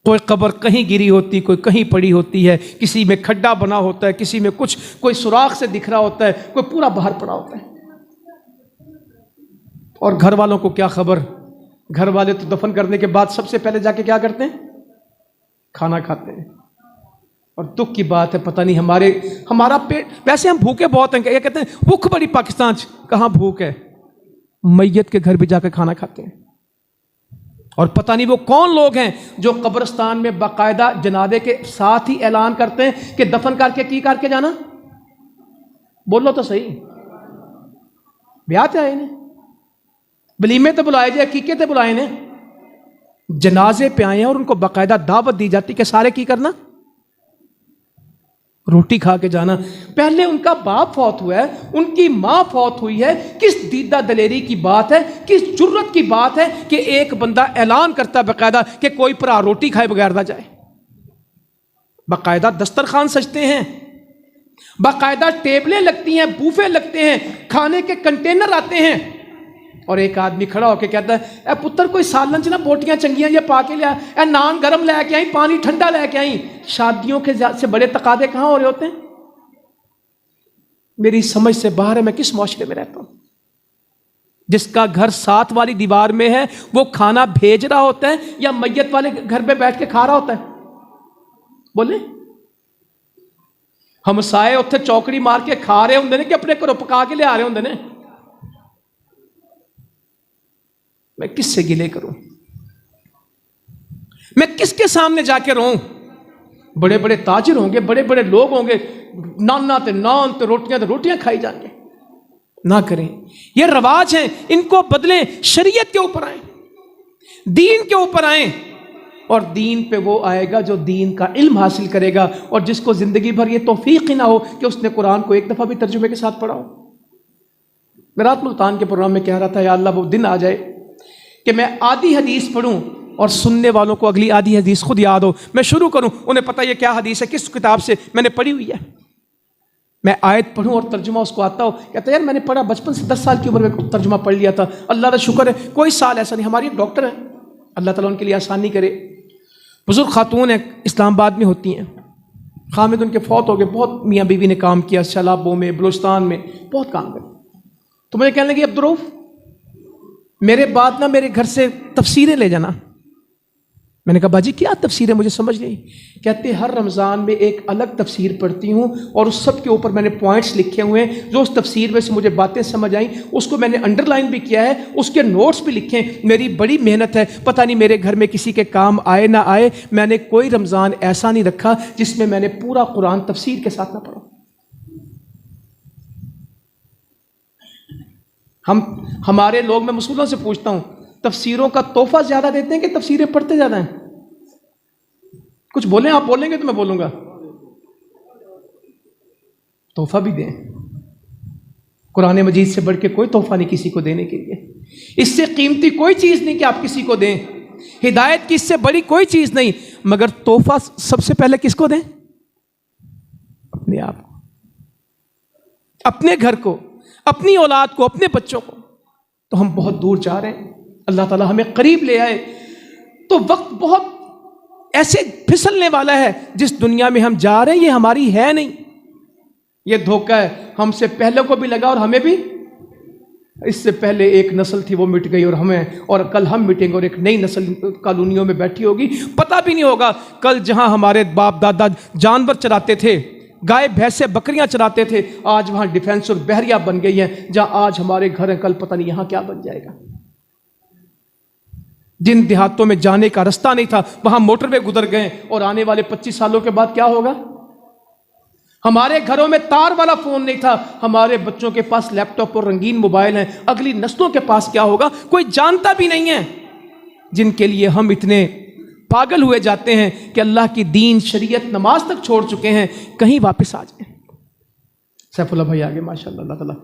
کوئی قبر کہیں گری ہوتی، کوئی کہیں پڑی ہوتی ہے، کسی میں کھڈا بنا ہوتا ہے، کسی میں کچھ، کوئی سوراخ سے دکھ رہا ہوتا ہے، کوئی پورا باہر پڑا ہوتا ہے۔ اور گھر والوں کو کیا خبر؟ گھر والے تو دفن کرنے کے بعد سب سے پہلے جا کے کیا کرتے ہیں؟ کھانا کھاتے ہیں۔ اور دکھ کی بات ہے، پتہ نہیں ہمارا پیٹ، ویسے ہم بھوکے بہت ہیں، یہ کہتے ہیں بھوک بڑی پاکستان، کہاں بھوک ہے؟ میت کے گھر بھی جا کے کھانا کھاتے ہیں۔ اور پتہ نہیں وہ کون لوگ ہیں جو قبرستان میں باقاعدہ جنازے کے ساتھ ہی اعلان کرتے ہیں کہ دفن کر کے کی کر کے جانا؟ بولو تو صحیح، بیاہ تے آئے نے، ولیمے تے بلائے جائے، عقیقے تے بلائے نے، جنازے پہ آئے ہیں، اور ان کو باقاعدہ دعوت دی جاتی کہ سارے کی کرنا؟ روٹی کھا کے جانا۔ پہلے ان کا باپ فوت ہوا ہے، ان کی ماں فوت ہوئی ہے، کس دیدہ دلیری کی بات ہے، کس جرت کی بات ہے کہ ایک بندہ اعلان کرتا ہے باقاعدہ کہ کوئی پرا روٹی کھائے بغیر نہ جائے۔ باقاعدہ دسترخوان سجتے ہیں، باقاعدہ ٹیبلیں لگتی ہیں، بوفے لگتے ہیں، کھانے کے کنٹینر آتے ہیں، اور ایک آدمی کھڑا ہو کے کہتا ہے اے پتر کوئی سالن چ نہ بوٹیاں چنگیاں یہ پا کے لیا، اے نان گرم لے کے آئی، پانی ٹھنڈا لے کے آئی۔ شادیوں کے سے بڑے تقاضے کہاں ہو رہے ہوتے ہیں؟ میری سمجھ سے باہر ہے، میں کس معاشرے میں رہتا ہوں؟ جس کا گھر 7 والی دیوار میں ہے وہ کھانا بھیج رہا ہوتا ہے یا میت والے گھر پہ بیٹھ کے کھا رہا ہوتا ہے؟ بولے ہم سائے اتنے چوکڑی مار کے کھا رہے ہوں کہ اپنے گھروں پکا کے لے آ رہے ہوں؟ میں کس سے گلے کروں؟ میں کس کے سامنے جا کے رہوں؟ بڑے بڑے تاجر ہوں گے، بڑے بڑے لوگ ہوں گے، نانا تے نان تے روٹیاں کھائی جائیں گے۔ نہ کریں، یہ رواج ہیں، ان کو بدلیں، شریعت کے اوپر آئیں، دین کے اوپر آئیں، اور دین پہ وہ آئے گا جو دین کا علم حاصل کرے گا، اور جس کو زندگی بھر یہ توفیق ہی نہ ہو کہ اس نے قرآن کو ایک دفعہ بھی ترجمے کے ساتھ پڑھا ہو۔ میں رات ملتان کے پروگرام میں کہہ رہا تھا یا اللہ وہ دن آ جائے کہ میں آدھی حدیث پڑھوں اور سننے والوں کو اگلی آدھی حدیث خود یاد ہو، میں شروع کروں، انہیں پتہ یہ کیا حدیث ہے، کس کتاب سے میں نے پڑھی ہوئی ہے، میں آیت پڑھوں اور ترجمہ اس کو آتا ہو، کہتا ہے یار میں نے پڑھا، بچپن سے 10 سال کی عمر میں ترجمہ پڑھ لیا تھا، اللہ کا شکر ہے کوئی سال ایسا نہیں۔ ہماری ایک ڈاکٹر ہیں، اللہ تعالیٰ ان کے لیے آسانی کرے، بزرگ خاتون ہیں، اسلام آباد میں ہوتی ہیں، خامد ان کے فوت ہو گئے، بہت میاں بیوی نے کام کیا، سیلابوں میں، بلوچستان میں بہت کام کرے. تو مجھے کہنے لگے عبدالرؤف میرے بعد نا میرے گھر سے تفسیریں لے جانا. میں نے کہا باجی کیا تفسیر ہے، مجھے سمجھ نہیں. کہتے ہر رمضان میں ایک الگ تفسیر پڑھتی ہوں اور اس سب کے اوپر میں نے پوائنٹس لکھے ہوئے ہیں، جو اس تفسیر میں سے مجھے باتیں سمجھ آئیں اس کو میں نے انڈر لائن بھی کیا ہے، اس کے نوٹس بھی لکھے ہیں. میری بڑی محنت ہے، پتہ نہیں میرے گھر میں کسی کے کام آئے نہ آئے، میں نے کوئی رمضان ایسا نہیں رکھا جس میں نے پورا قرآن تفسیر کے ساتھ نہ پڑھا. ہمارے لوگ، میں مسلمانوں سے پوچھتا ہوں، تفسیروں کا تحفہ زیادہ دیتے ہیں کہ تفسیریں پڑھتے زیادہ ہیں؟ کچھ بولیں، آپ بولیں گے تو میں بولوں گا. تحفہ بھی دیں. قرآن مجید سے بڑھ کے کوئی تحفہ نہیں کسی کو دینے کے لیے. اس سے قیمتی کوئی چیز نہیں کہ آپ کسی کو دیں. ہدایت کی اس سے بڑی کوئی چیز نہیں، مگر تحفہ سب سے پہلے کس کو دیں؟ اپنے آپ کو، اپنے گھر کو، اپنی اولاد کو، اپنے بچوں کو. تو ہم بہت دور جا رہے ہیں، اللہ تعالیٰ ہمیں قریب لے آئے. تو وقت بہت ایسے پھسلنے والا ہے، جس دنیا میں ہم جا رہے ہیں یہ ہماری ہے نہیں. یہ دھوکہ ہے، ہم سے پہلے کو بھی لگا اور ہمیں بھی. اس سے پہلے ایک نسل تھی وہ مٹ گئی اور ہمیں، اور کل ہم مٹیں گے اور ایک نئی نسل کالونیوں میں بیٹھی ہوگی. پتہ بھی نہیں ہوگا کل جہاں ہمارے باپ دادا جانور چراتے تھے، گائے بھینسیں بکریاں چراتے تھے، آج وہاں ڈیفینس اور بحریہ بن گئی ہیں. جہاں آج ہمارے گھر ہیں، کل پتہ نہیں یہاں کیا بن جائے گا. جن دیہاتوں میں جانے کا رستہ نہیں تھا وہاں موٹر وے گزر گئے، اور آنے والے 25 سالوں کے بعد کیا ہوگا؟ ہمارے گھروں میں تار والا فون نہیں تھا، ہمارے بچوں کے پاس لیپ ٹاپ اور رنگین موبائل ہیں. اگلی نسلوں کے پاس کیا ہوگا کوئی جانتا بھی نہیں ہے. جن کے لیے ہم اتنے پاگل ہوئے جاتے ہیں کہ اللہ کی دین، شریعت، نماز تک چھوڑ چکے ہیں، کہیں واپس آ جائیں. سیف اللہ بھائی آگے ماشاء اللہ. اللہ تعالیٰ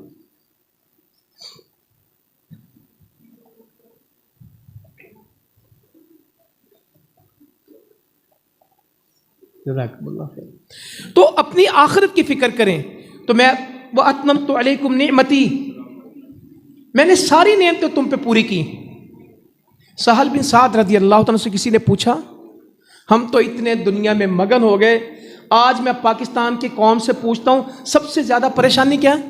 جزاکم اللہ خیر. تو اپنی آخرت کی فکر کریں. تو میں وَأَتْمَمْتُ عَلَيْكُمْ نِعْمَتِي، میں نے ساری نعمتیں تم پہ پوری کی. سہل بن سعد رضی اللہ عنہ سے کسی نے پوچھا ہم تو اتنے دنیا میں مگن ہو گئے، آج میں پاکستان کی قوم سے پوچھتا ہوں سب سے زیادہ پریشانی کیا ہے؟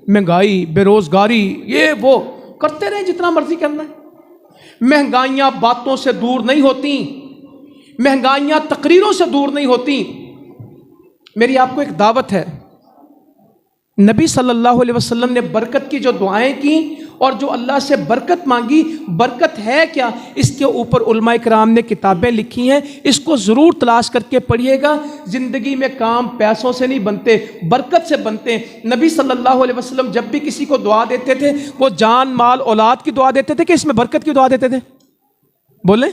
مہنگائی، بے روزگاری، یہ وہ. کرتے رہے جتنا مرضی کرنا ہے. مہنگائیاں باتوں سے دور نہیں ہوتی، مہنگائیاں تقریروں سے دور نہیں ہوتی. میری آپ کو ایک دعوت ہے. نبی صلی اللہ علیہ وسلم نے برکت کی جو دعائیں کی اور جو اللہ سے برکت مانگی، برکت ہے کیا، اس کے اوپر علماء کرام نے کتابیں لکھی ہیں. اس کو ضرور تلاش کر کے پڑھیے گا. زندگی میں کام پیسوں سے نہیں بنتے، برکت سے بنتے ہیں. نبی صلی اللہ علیہ وسلم جب بھی کسی کو دعا دیتے تھے وہ جان، مال، اولاد کی دعا دیتے تھے کہ اس میں برکت کی دعا دیتے تھے؟ بولیں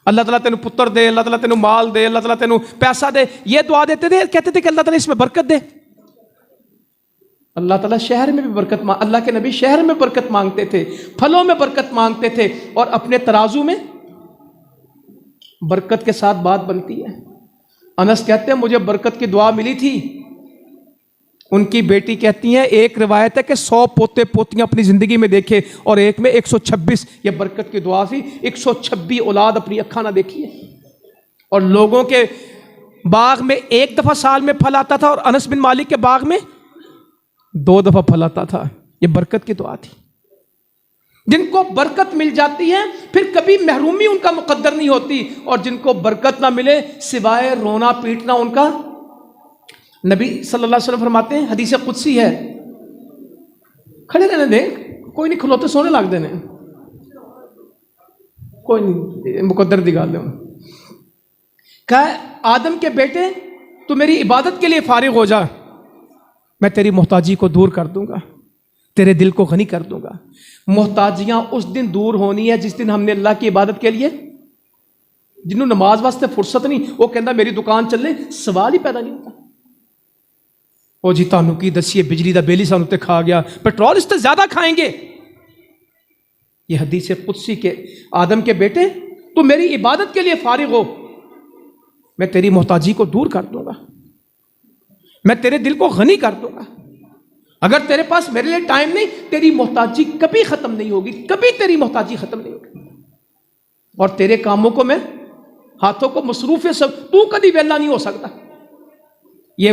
اللہ تعالیٰ تینوں پتر دے، اللہ تعالیٰ تینوں مال دے، اللہ تعالیٰ تینوں پیسہ دے، یہ دعا دیتے تھے؟ کہتے تھے کہ اللہ تعالیٰ اس میں برکت دے. اللہ تعالیٰ شہر میں بھی برکت اللہ کے نبی شہر میں برکت مانگتے تھے، پھلوں میں برکت مانگتے تھے، اور اپنے ترازو میں برکت کے ساتھ بات بنتی ہے. انس کہتے ہیں مجھے برکت کی دعا ملی تھی. ان کی بیٹی کہتی ہیں ایک روایت ہے کہ 100 پوتے پوتیاں اپنی زندگی میں دیکھے اور ایک میں 126. یہ برکت کی دعا تھی. 126 اولاد اپنی اکھاں نہ دیکھی ہے. اور لوگوں کے باغ میں ایک دفعہ سال میں پھل آتا تھا اور انس بن مالک کے باغ میں 2 دفعہ پھل آتا تھا. یہ برکت کی دعا تھی. جن کو برکت مل جاتی ہے پھر کبھی محرومی ان کا مقدر نہیں ہوتی، اور جن کو برکت نہ ملے سوائے رونا پیٹنا ان کا. نبی صلی اللہ علیہ وسلم فرماتے ہیں، حدیث قدسی ہے، کھڑے رہنے دیں، کوئی نہیں، کھلوتے سونے لگ دینے، کوئی نہیں، مقدر دی گل ہے. کہا آدم کے بیٹے تو میری عبادت کے لیے فارغ ہو جا، میں تیری محتاجی کو دور کر دوں گا، تیرے دل کو غنی کر دوں گا. محتاجیاں اس دن دور ہونی ہے جس دن ہم نے اللہ کی عبادت کے لیے، جنہوں نماز واسطے فرصت نہیں وہ کہندا میری دکان چلے، سوال ہی پیدا نہیں ہوتا. او جی تانوں کی دسیے بجلی دا بل ہی سانوں تے کھا گیا، پیٹرول اس تے زیادہ کھائیں گے. یہ حدیث قدسی کے آدم کے بیٹے تو میری عبادت کے لیے فارغ ہو، میں تیری محتاجی کو دور کر دوں گا، میں تیرے دل کو غنی کر دوں گا. اگر تیرے پاس میرے لیے ٹائم نہیں، تیری محتاجی کبھی ختم نہیں ہوگی، کبھی تیری محتاجی ختم نہیں ہوگی. اور تیرے کاموں کو میں ہاتھوں کو مصروف ہے سب، تو کبھی ویلا نہیں ہو سکتا. یہ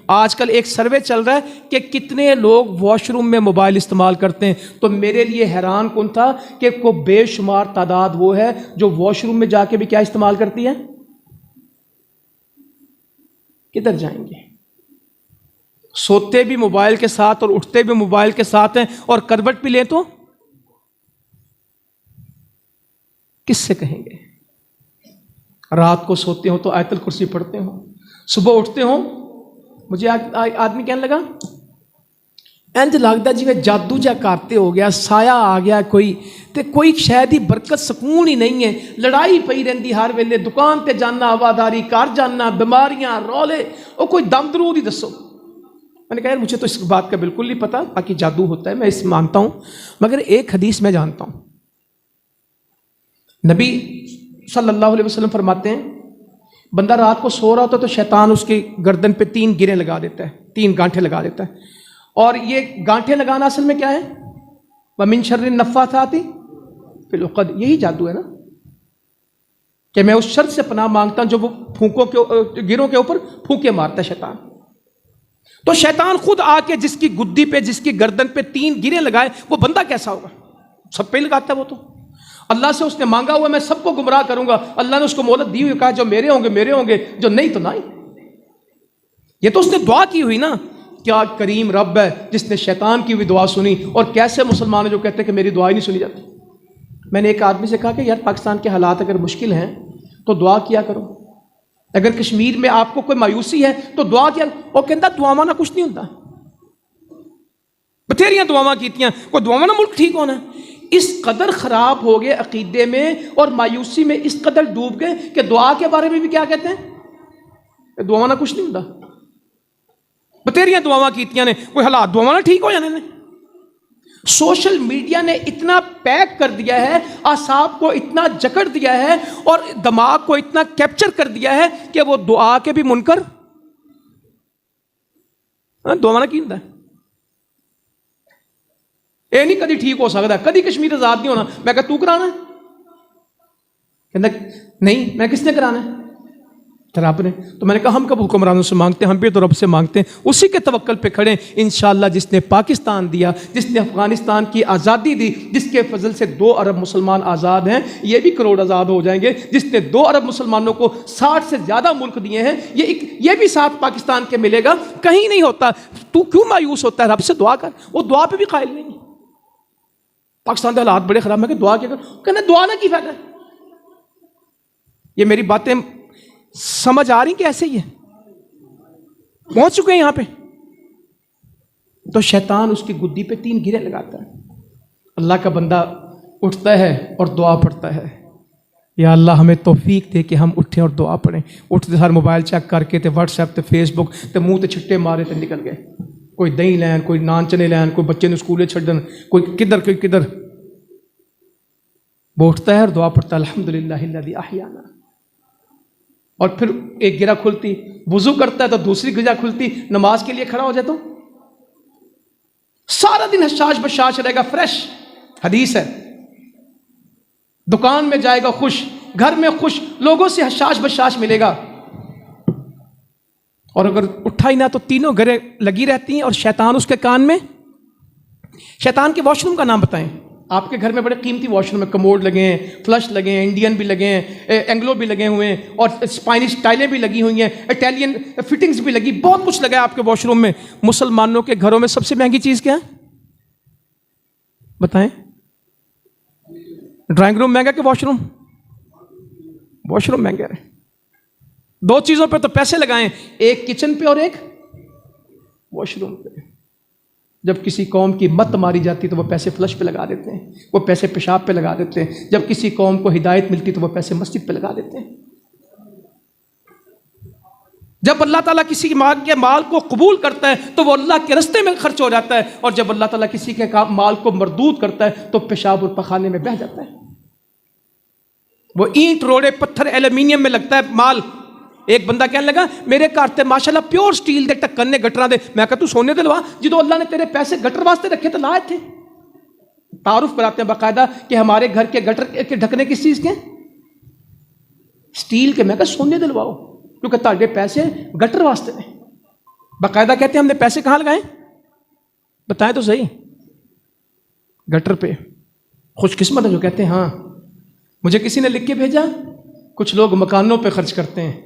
آج کل ایک سروے چل رہا ہے کہ کتنے لوگ واش روم میں موبائل استعمال کرتے ہیں، تو میرے لیے حیران کن تھا کہ کو بے شمار تعداد وہ ہے جو واش روم میں جا کے بھی کیا استعمال کرتی ہے. کدھر جائیں گے؟ سوتے بھی موبائل کے ساتھ اور اٹھتے بھی موبائل کے ساتھ ہیں، اور کروٹ بھی لیں تو کس سے کہیں گے؟ رات کو سوتے ہو تو آیت الکرسی پڑھتے ہو، صبح اٹھتے ہو. مجھے آدمی کہنے لگا انج لگتا جی جادو جا کرتے ہو گیا، سایہ آ گیا کوئی شاید ہی برکت سکون ہی نہیں ہے، لڑائی پئی رہندی ہر ویلے، دکان تے جانا، ہواداری گھر جانا، بیماریاں، رولے، وہ کوئی دم درود ہی دسو. میں نے کہا یار مجھے تو اس بات کا بالکل نہیں پتا، باقی جادو ہوتا ہے میں اس مانتا ہوں، مگر ایک حدیث میں جانتا ہوں. نبی صلی اللہ علیہ وسلم فرماتے ہیں بندہ رات کو سو رہا ہوتا ہے تو شیطان اس کی گردن پہ 3 گریں لگا دیتا ہے، 3 گانٹھیں لگا دیتا ہے. اور یہ گانٹھیں لگانا اصل میں کیا ہے؟ وَمِن شَرِّ النَّفَّاثَاتِ فِي الْعُقَدِ، یہی جادو ہے نا، کہ میں اس شر سے پناہ مانگتا ہوں جو وہ گروں کے اوپر پھونکے مارتا ہے شیطان. تو شیطان خود آ کے جس کی گدی پہ، جس کی گردن پہ 3 گریں لگائے، وہ بندہ کیسا ہوگا؟ سب پہ ہی لگاتا ہے وہ تو. اللہ سے اس نے مانگا ہوا میں سب کو گمراہ کروں گا، اللہ نے اس کو مہلت دی ہوئی، کہا جو میرے ہوں گے میرے ہوں گے، جو نہیں تو نہیں. یہ تو اس نے دعا کی ہوئی نا. کیا کریم رب ہے جس نے شیطان کی بھی دعا سنی، اور کیسے مسلمان جو کہتے ہیں کہ میری دعا ہی نہیں سنی جاتی. میں نے ایک آدمی سے کہا کہ یار پاکستان کے حالات اگر مشکل ہیں تو دعا کیا کرو، اگر کشمیر میں آپ کو کوئی مایوسی ہے تو دعا کیا. وہ کہتا دعاواں نہ کچھ نہیں ہوتا، بتھیریاں دعاواں کیتیاں، کوئی دعاواں نہ ملک ٹھیک ہونا. اس قدر خراب ہو گئے عقیدے میں اور مایوسی میں، اس قدر ڈوب گئے کہ دعا کے بارے میں بھی کیا کہتے ہیں؟ دعاواں نہ کچھ نہیں ہوتا، بتیریاں دعاواں کیتیاں نے، کوئی حالات دعاواں نہ ٹھیک ہو جانے نے. سوشل میڈیا نے اتنا پیک کر دیا ہے، اعصاب کو اتنا جکڑ دیا ہے اور دماغ کو اتنا کیپچر کر دیا ہے کہ وہ دعا کے بھی منکر دعاواں نہ کیتا ہے. یہ نہیں کدی ٹھیک ہو سکتا، کدی کشمیر آزاد نہیں ہونا. میں کہا تو کرانا ہے؟ کہتا نہیں، میں کس نے کرانا ہے؟ رب نے. تو میں نے کہا ہم کب حکمرانوں سے مانگتے ہیں، ہم بھی تو رب سے مانگتے ہیں، اسی کے توکل پہ کھڑے ہیں. انشاءاللہ جس نے پاکستان دیا، جس نے افغانستان کی آزادی دی، جس کے فضل سے 2 ارب مسلمان آزاد ہیں، یہ بھی کروڑ آزاد ہو جائیں گے. جس نے 2 ارب مسلمانوں کو 60 سے زیادہ ملک دیے ہیں، یہ بھی ساتھ پاکستان کے ملے گا. کہیں نہیں ہوتا. تو کیوں مایوس ہوتا ہے؟ رب سے دعا کر. وہ دعا پہ بھی قائل نہیں. پاکستان کے حالات بڑے خراب، میں کہ دعا کیا کر، کہنا دعا نہ کی فائدہ. یہ میری باتیں سمجھ آ رہی کہ ایسے ہی ہے؟ پہنچ چکے ہیں یہاں پہ. تو شیطان اس کی گدی پہ 3 گریں لگاتا ہے. اللہ کا بندہ اٹھتا ہے اور دعا پڑھتا ہے، یا اللہ ہمیں توفیق دے کہ ہم اٹھیں اور دعا پڑھیں. اٹھتے سر موبائل چیک کر کے تے واٹس ایپ تے فیس بک تے منہ تے چھٹے مارے تے نکل گئے. کوئی دہی لین، کوئی نان چنے لین، کوئی بچے نے اسکولے چھڈن، کوئی کدھر. وہ اٹھتا ہے اور دعا پڑھتا ہے الحمدللہ الذی احیانا. اور پھر ایک گرہ کھلتی، وضو کرتا ہے تو دوسری گرہ کھلتی، نماز کے لیے کھڑا ہو جائے تو سارا دن حشاش بشاش رہے گا، فریش. حدیث ہے دکان میں جائے گا خوش، گھر میں خوش، لوگوں سے حشاش بشاش ملے گا. اور اگر اٹھا ہی نہ تو 3 گریں لگی رہتی ہیں. اور شیطان اس کے کان میں، شیطان کے واش روم کا نام بتائیں. آپ کے گھر میں بڑے قیمتی واش روم ہیں، کموڈ لگے ہیں، فلش لگے ہیں، انڈین بھی لگے ہیں، اینگلو بھی لگے ہوئے ہیں، اور اسپینش ٹائلیں بھی لگی ہوئی ہیں، اٹیلین فٹنگز بھی لگی، بہت کچھ لگا ہے آپ کے واش روم میں. مسلمانوں کے گھروں میں سب سے مہنگی چیز کیا ہے بتائیں؟ ڈرائنگ روم مہنگا کہ واش روم؟ واش روم مہنگا ہے. 2 چیزوں پہ تو پیسے لگائیں، ایک کچن پہ اور ایک واش روم پہ. جب کسی قوم کی مت ماری جاتی تو وہ پیسے فلش پہ لگا دیتے ہیں، وہ پیسے پیشاب پہ لگا دیتے ہیں. جب کسی قوم کو ہدایت ملتی تو وہ پیسے مسجد پہ لگا دیتے ہیں. جب اللہ تعالیٰ کسی کے مال کو قبول کرتا ہے تو وہ اللہ کے رستے میں خرچ ہو جاتا ہے، اور جب اللہ تعالیٰ کسی کے مال کو مردود کرتا ہے تو پیشاب اور پخانے میں بہہ جاتا ہے. وہ اینٹ روڑے پتھر ایلومینیم میں لگتا ہے مال. ایک بندہ کہنے لگا میرے گھر تے ماشاءاللہ پیور سٹیل دے ٹکن نے گٹراں دے. میں کہا تو سونے دے لوا، جدو اللہ نے تیرے پیسے گٹر واسطے رکھے تو لائے تھے. تعارف کراتے ہیں باقاعدہ کہ ہمارے گھر کے گٹر کے ڈھکنے کس چیز کے؟ سٹیل کے. میں کہا سونے دے لواؤ، کیونکہ تہاڈے پیسے گٹر واسطے نے. باقاعدہ کہتے ہیں ہم نے پیسے کہاں لگائے؟ بتائیں تو صحیح. گٹر پہ. خوش قسمت ہے جو کہتے ہیں ہاں مجھے کسی نے لکھ کے بھیجا. کچھ لوگ مکانوں پہ خرچ کرتے ہیں,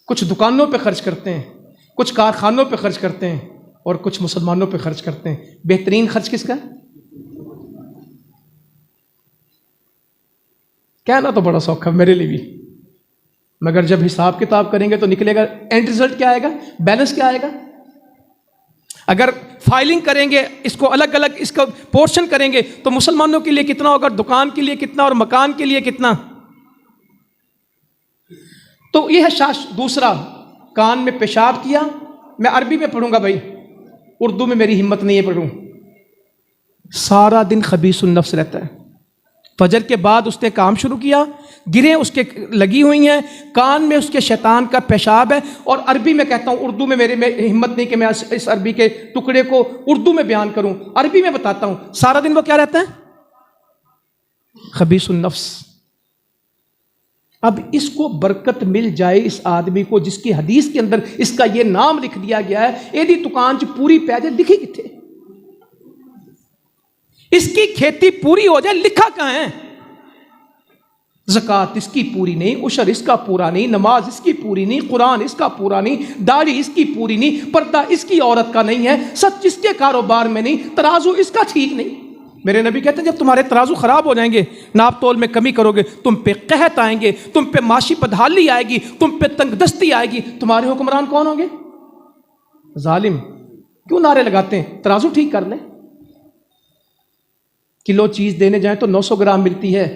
کچھ دکانوں پہ خرچ کرتے ہیں, کچھ کارخانوں پہ خرچ کرتے ہیں, اور کچھ مسلمانوں پہ خرچ کرتے ہیں. بہترین خرچ کس کا ہے؟ کہنا تو بڑا سوکھا میرے لیے بھی, مگر جب حساب کتاب کریں گے تو نکلے گا. اینڈ رزلٹ کیا آئے گا؟ بیلنس کیا آئے گا؟ اگر فائلنگ کریں گے, اس کو الگ الگ اس کا پورشن کریں گے تو مسلمانوں کے لیے کتنا ہوگا, دکان کے لیے کتنا, اور مکان کے لیے کتنا. تو یہ ہے دوسرا, کان میں پیشاب کیا. میں عربی میں پڑھوں گا بھائی, اردو میں میری ہمت نہیں ہے پڑھوں. سارا دن خبیث النفس رہتا ہے. فجر کے بعد اس نے کام شروع کیا, گریں اس کے لگی ہوئی ہیں, کان میں اس کے شیطان کا پیشاب ہے. اور عربی میں کہتا ہوں, اردو میں میرے میں ہمت نہیں کہ میں اس عربی کے ٹکڑے کو اردو میں بیان کروں. عربی میں بتاتا ہوں, سارا دن وہ کیا رہتا ہے؟ خبیث النفس. اب اس کو برکت مل جائے اس آدمی کو جس کی حدیث کے اندر اس کا یہ نام لکھ دیا گیا ہے, ایدی دکان چ پوری پی جائے, لکھی کتنے؟ اس کی کھیتی پوری ہو جائے, لکھا کہاں ہے؟ زکوٰۃ اس کی پوری نہیں, عشر اس کا پورا نہیں, نماز اس کی پوری نہیں, قرآن اس کا پورا نہیں, داڑھی اس کی پوری نہیں, پردہ اس کی عورت کا نہیں ہے, سچ اس کے کاروبار میں نہیں, ترازو اس کا ٹھیک نہیں. میرے نبی کہتے ہیں جب تمہارے ترازو خراب ہو جائیں گے, ناپ تول میں کمی کرو گے, تم پہ قحط آئیں گے, تم پہ معاشی بدحالی آئے گی, تم پہ تنگ دستی آئے گی. تمہارے حکمران کون ہوں گے؟ ظالم. کیوں نعرے لگاتے ہیں؟ ترازو ٹھیک کر لیں. کلو چیز دینے جائیں تو 900 گرام ملتی ہے.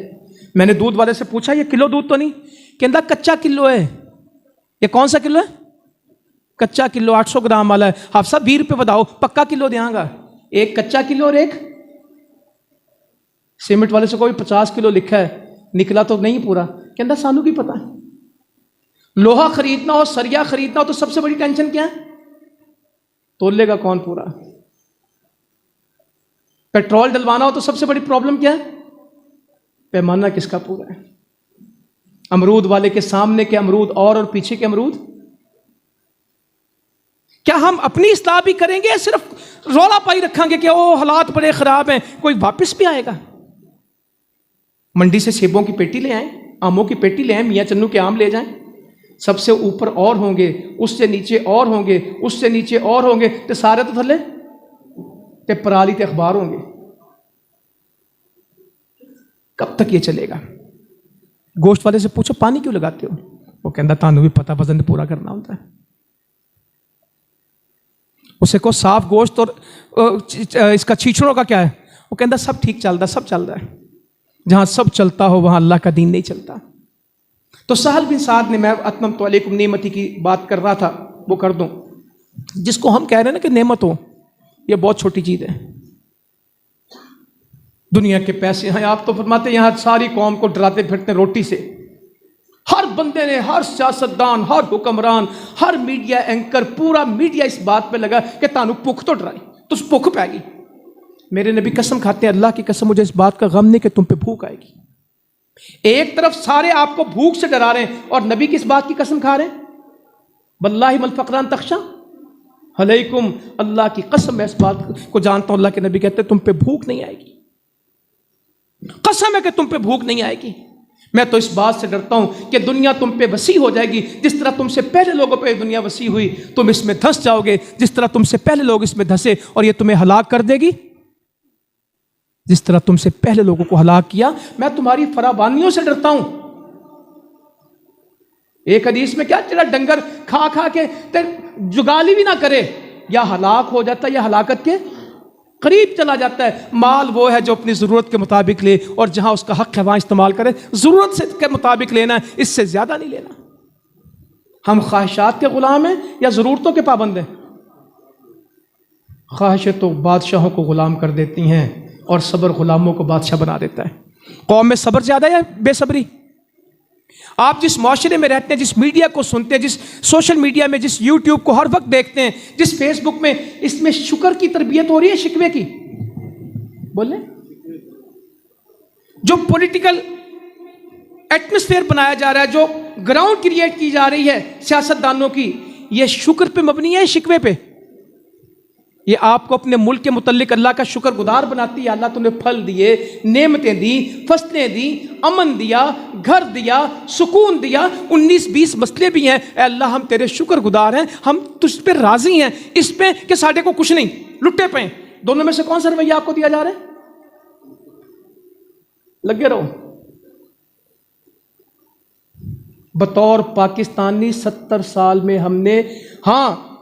میں نے دودھ والے سے پوچھا یہ کلو دودھ تو نہیں؟ کہندا کچا کلو ہے. یہ کون سا کلو ہے؟ کچا کلو 800 گرام والا ہے. حافظ صاحب 20 روپے بتاؤ, پکا کلو دیاں گا. ایک کچا کلو اور ایک سیمنٹ والے سے کوئی 50 کلو لکھا ہے, نکلا تو نہیں پورا. کہندا سانو کی پتا ہے, لوہا خریدنا ہو, سریا خریدنا ہو تو سب سے بڑی ٹینشن کیا ہے؟ تولے گا کون پورا. پیٹرول ڈلوانا ہو تو سب سے بڑی پرابلم کیا ہے؟ پیمانہ کس کا پورا ہے. امرود والے کے سامنے کے امرود اور پیچھے کے امرود. کیا ہم اپنی اصلاح بھی کریں گے یا صرف رولا پائی رکھیں گے کہ او حالات بڑے خراب ہیں, کوئی واپس بھی آئے گا؟ منڈی سے سیبوں کی پیٹی لے آئیں, آموں کی پیٹی لے آئیں, میاں چنو کے آم لے جائیں. سب سے اوپر اور ہوں گے, اس سے نیچے اور ہوں گے, اس سے نیچے اور ہوں گے, تو سارے تو تھلے تے پرالی تے اخبار ہوں گے. کب تک یہ چلے گا؟ گوشت والے سے پوچھو پانی کیوں لگاتے ہو؟ وہ کہندا تانوں بھی پتہ وزن پورا کرنا ہوتا ہے. اسے کو صاف گوشت اور اس کا چھیچڑوں کا کیا ہے؟ وہ کہندا سب ٹھیک چلتا, سب چل رہا ہے. جہاں سب چلتا ہو وہاں اللہ کا دین نہیں چلتا. تو سہل بن سعد نے, میں اتممت علیکم نعمتی کی بات کر رہا تھا, وہ کر دوں. جس کو ہم کہہ رہے ہیں نا کہ نعمت ہو, یہ بہت چھوٹی چیز ہے. دنیا کے پیسے ہیں, آپ تو فرماتے ہیں یہاں ساری قوم کو ڈراتے پھرتے روٹی سے. ہر بندے نے, ہر سیاستدان, ہر حکمران, ہر میڈیا اینکر, پورا میڈیا اس بات پہ لگا کہ تانوں بھوک تو ڈرائے, تو بھوک پائے گی. میرے نبی قسم کھاتے ہیں, اللہ کی قسم مجھے اس بات کا غم نہیں کہ تم پہ بھوک آئے گی. ایک طرف سارے آپ کو بھوک سے ڈرا رہے ہیں, اور نبی کس بات کی قسم کھا رہے ہیں؟ واللہ مل فقران تخشا علیکم, اللہ کی قسم میں اس بات کو جانتا ہوں. اللہ کے نبی کہتے ہیں تم پہ بھوک نہیں آئے گی, قسم ہے کہ تم پہ بھوک نہیں آئے گی. میں تو اس بات سے ڈرتا ہوں کہ دنیا تم پہ وسیع ہو جائے گی, جس طرح تم سے پہلے لوگوں پہ دنیا وسیع ہوئی, تم اس میں دھس جاؤ گے جس طرح تم سے پہلے لوگ اس میں دھسے, اور یہ تمہیں ہلاک کر دے گی جس طرح تم سے پہلے لوگوں کو ہلاک کیا. میں تمہاری فراوانیوں سے ڈرتا ہوں. ایک حدیث میں کیا, تیرا ڈنگر کھا کھا کے جگالی بھی نہ کرے, یا ہلاک ہو جاتا ہے یا ہلاکت کے قریب چلا جاتا ہے. مال وہ ہے جو اپنی ضرورت کے مطابق لے, اور جہاں اس کا حق ہے وہاں استعمال کرے. ضرورت سے کے مطابق لینا ہے, اس سے زیادہ نہیں لینا. ہم خواہشات کے غلام ہیں یا ضرورتوں کے پابند ہیں؟ خواہشیں تو بادشاہوں کو غلام کر دیتی ہیں, اور صبر غلاموں کو بادشاہ بنا دیتا ہے. قوم میں صبر زیادہ ہے یا بے صبری؟ آپ جس معاشرے میں رہتے ہیں, جس میڈیا کو سنتے ہیں, جس سوشل میڈیا میں, جس یوٹیوب کو ہر وقت دیکھتے ہیں, جس فیس بک میں, اس میں شکر کی تربیت ہو رہی ہے شکوے کی؟ بولیں. جو پولیٹیکل ایٹماسفیئر بنایا جا رہا ہے, جو گراؤنڈ کریٹ کی جا رہی ہے سیاستدانوں کی, یہ شکر پہ مبنی ہے شکوے پہ؟ یہ آپ کو اپنے ملک کے متعلق اللہ کا شکر گزار بناتی ہے. اللہ تم نے پھل دیے، نعمتیں دی، فصلیں دی، امن دیا، گھر دیا، سکون دیا، 19-20 مسئلے بھی ہیں. اے اللہ ہم تیرے شکر گزار ہیں، ہم تجھ پہ راضی ہیں اس پہ کہ ساڈے کو کچھ نہیں، لٹے پے. دونوں میں سے کون سا رویہ آپ کو دیا جا رہا ہے؟ لگے رہو. بطور پاکستانی 70 سال میں ہم نے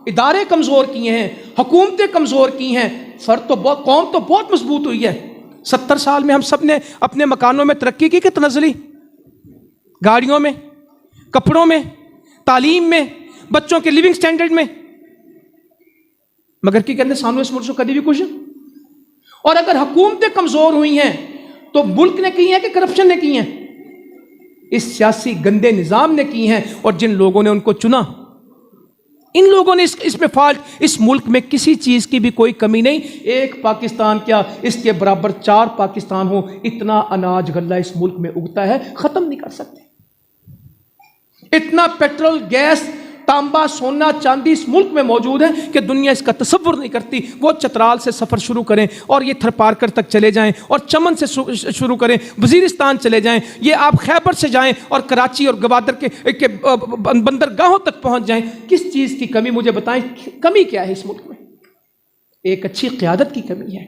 ادارے کمزور کیے ہیں، حکومتیں کمزور کی ہیں، قوم تو بہت مضبوط ہوئی ہے. 70 سال میں ہم سب نے اپنے مکانوں میں ترقی کی کہ تنزلی، گاڑیوں میں، کپڑوں میں، تعلیم میں، بچوں کے لیونگ سٹینڈرڈ میں. مگر کی کہنے سانو اس ملک سے کبھی بھی کچھ. اور اگر حکومتیں کمزور ہوئی ہیں تو ملک نے کی ہیں کہ کرپشن نے کی ہیں؟ اس سیاسی گندے نظام نے کی ہیں. اور جن لوگوں نے ان کو چنا، ان لوگوں نے اس میں فالٹ. اس ملک میں کسی چیز کی بھی کوئی کمی نہیں. ایک پاکستان کیا، اس کے برابر 4 پاکستان ہو، اتنا اناج غلہ اس ملک میں اگتا ہے، ختم نہیں کر سکتے. اتنا پیٹرول، گیس، تانبا، سونا، چاندی اس ملک میں موجود ہے کہ دنیا اس کا تصور نہیں کرتی. وہ چترال سے سفر شروع کریں اور یہ تھرپارکر تک چلے جائیں، اور چمن سے شروع کریں، وزیرستان چلے جائیں، یہ آپ خیبر سے جائیں اور کراچی اور گوادر کے بندرگاہوں تک پہنچ جائیں. کس چیز کی کمی مجھے بتائیں؟ کمی کیا ہے اس ملک میں؟ ایک اچھی قیادت کی کمی ہے،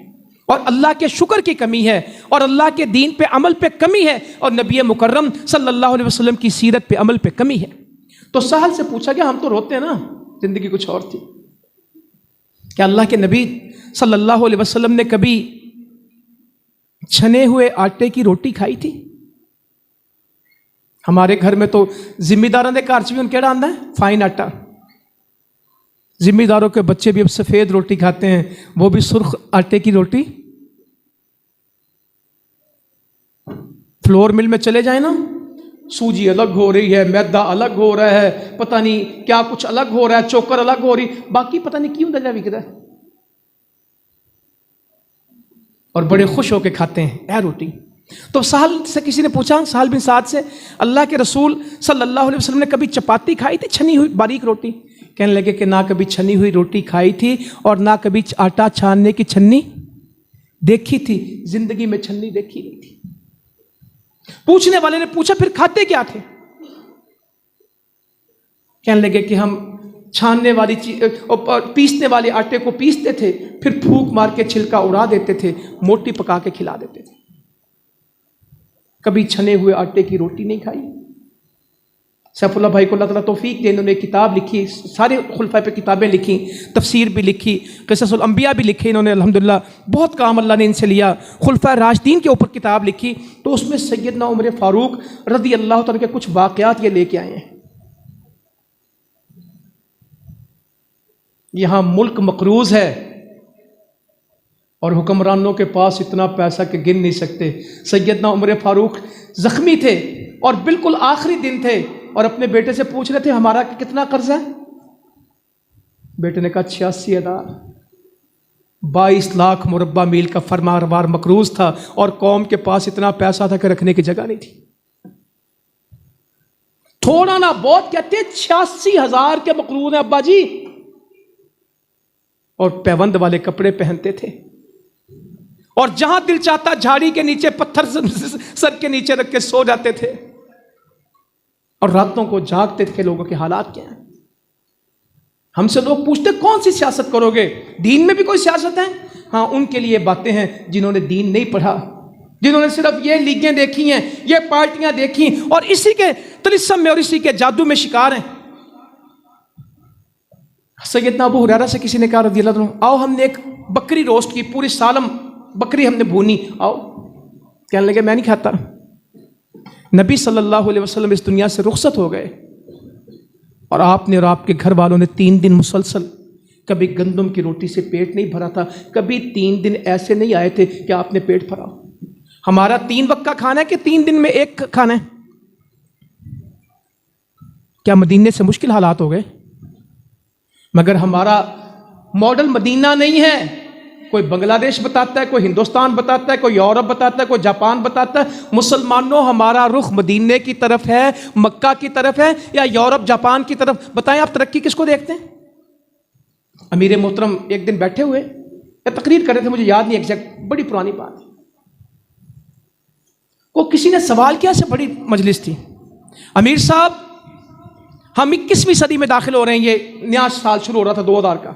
اور اللہ کے شکر کی کمی ہے، اور اللہ کے دین پہ عمل پہ کمی ہے، اور نبی مکرم صلی اللہ علیہ وسلم کی سیرت پہ عمل پہ کمی ہے. تو سہل سے پوچھا کہ ہم تو روتے ہیں نا، زندگی کچھ اور تھی. کیا اللہ کے نبی صلی اللہ علیہ وسلم نے کبھی چھنے ہوئے آٹے کی روٹی کھائی تھی؟ ہمارے گھر میں تو ذمہ داروں نے گھر چ بھی ان کیڑا آندا ہے فائن آٹا. ذمہ داروں کے بچے بھی اب سفید روٹی کھاتے ہیں، وہ بھی سرخ آٹے کی روٹی. فلور مل میں چلے جائیں نا، سوجی الگ ہو رہی ہے، میدا الگ ہو رہا ہے، پتہ نہیں کیا کچھ الگ ہو رہا ہے، چوکر الگ ہو رہی، باقی پتہ نہیں کیوں دجا بک رہا ہے، اور بڑے خوش ہو کے کھاتے ہیں اے روٹی. تو سہل سے کسی نے پوچھا، سہل بن سعد سے، اللہ کے رسول صلی اللہ علیہ وسلم نے کبھی چپاتی کھائی تھی، چھنی ہوئی باریک روٹی؟ کہنے لگے کہ نہ کبھی چھنی ہوئی روٹی کھائی تھی، اور نہ کبھی آٹا چھاننے کی چھنی دیکھی تھی، زندگی میں چھنی دیکھی نہیں تھی. پوچھنے والے نے پوچھا پھر کھاتے کیا تھے؟ کہنے لگے کہ ہم چھاننے والی چیز اور پیسنے والے آٹے کو پیستے تھے، پھر پھونک مار کے چھلکا اڑا دیتے تھے، موٹی پکا کے کھلا دیتے تھے. کبھی چھنے ہوئے آٹے کی روٹی نہیں کھائی. سیف اللہ بھائی کو اللہ تعالیٰ توفیق دے، انہوں نے کتاب لکھی، سارے خلفاء پہ کتابیں لکھی، تفسیر بھی لکھی، قصص الانبیاء بھی لکھے انہوں نے، الحمدللہ بہت کام اللہ نے ان سے لیا. خلفاء راشدین کے اوپر کتاب لکھی، تو اس میں سیدنا عمر فاروق رضی اللہ تعالیٰ کے کچھ واقعات یہ لے کے آئے ہیں. یہاں ملک مقروض ہے اور حکمرانوں کے پاس اتنا پیسہ کہ گن نہیں سکتے. سیدنا عمر فاروق زخمی تھے اور بالکل آخری دن تھے، اور اپنے بیٹے سے پوچھ رہے تھے ہمارا کتنا قرض ہے؟ بیٹے نے کہا 86,000. 22 لاکھ مربع میل کا فرمانروار مقروض تھا، اور قوم کے پاس اتنا پیسہ تھا کہ رکھنے کی جگہ نہیں تھی. تھوڑا نہ بہت کہتے 86,000 کے مقروض ہیں ابا جی، اور پیوند والے کپڑے پہنتے تھے، اور جہاں دل چاہتا جھاڑی کے نیچے پتھر سر کے نیچے رکھ کے سو جاتے تھے، اور راتوں کو جاگتے تھے. لوگوں کے حالات کیا ہیں؟ ہم سے لوگ پوچھتے کون سی سیاست کرو گے؟ دین میں بھی کوئی سیاست ہے؟ ہاں، ان کے لیے باتیں ہیں جنہوں نے دین نہیں پڑھا، جنہوں نے صرف یہ لیگیں دیکھی ہیں، یہ پارٹیاں دیکھی، اور اسی کے طلسم میں اور اسی کے جادو میں شکار ہیں. سیدنا ابو ہریرہ سے کسی نے کہا رضی اللہ عنہ، آؤ ہم نے ایک بکری روسٹ کی، پوری سالم بکری ہم نے بھونی، آؤ. کہنے لگے میں نہیں کھاتا. نبی صلی اللہ علیہ وسلم اس دنیا سے رخصت ہو گئے، اور آپ نے اور آپ کے گھر والوں نے 3 دن مسلسل کبھی گندم کی روٹی سے پیٹ نہیں بھرا تھا، کبھی 3 دن ایسے نہیں آئے تھے کہ آپ نے پیٹ بھرا. ہمارا 3 وقت کا کھانا ہے کہ 3 دن میں ایک کھانا ہے؟ کیا مدینے سے مشکل حالات ہو گئے؟ مگر ہمارا ماڈل مدینہ نہیں ہے، کوئی بنگلہ دیش بتاتا ہے، کوئی ہندوستان بتاتا ہے، کوئی یورپ بتاتا ہے، کوئی جاپان بتاتا ہے۔ مسلمانوں ہمارا رخ مدینے کی طرف ہے، مکہ کی طرف ہے یا یورپ جاپان کی طرف؟ بتائیں آپ ترقی کس کو دیکھتے ہیں؟ امیر محترم ایک دن بیٹھے ہوئے یا تقریر کر رہے تھے، مجھے یاد نہیں ایگزیکٹ، بڑی پرانی بات ہے، وہ کسی نے سوال کیا، سے بڑی مجلس تھی، امیر صاحب ہم 21ویں صدی میں داخل ہو رہے ہیں، یہ نیا سال شروع ہو رہا تھا 2000 کا،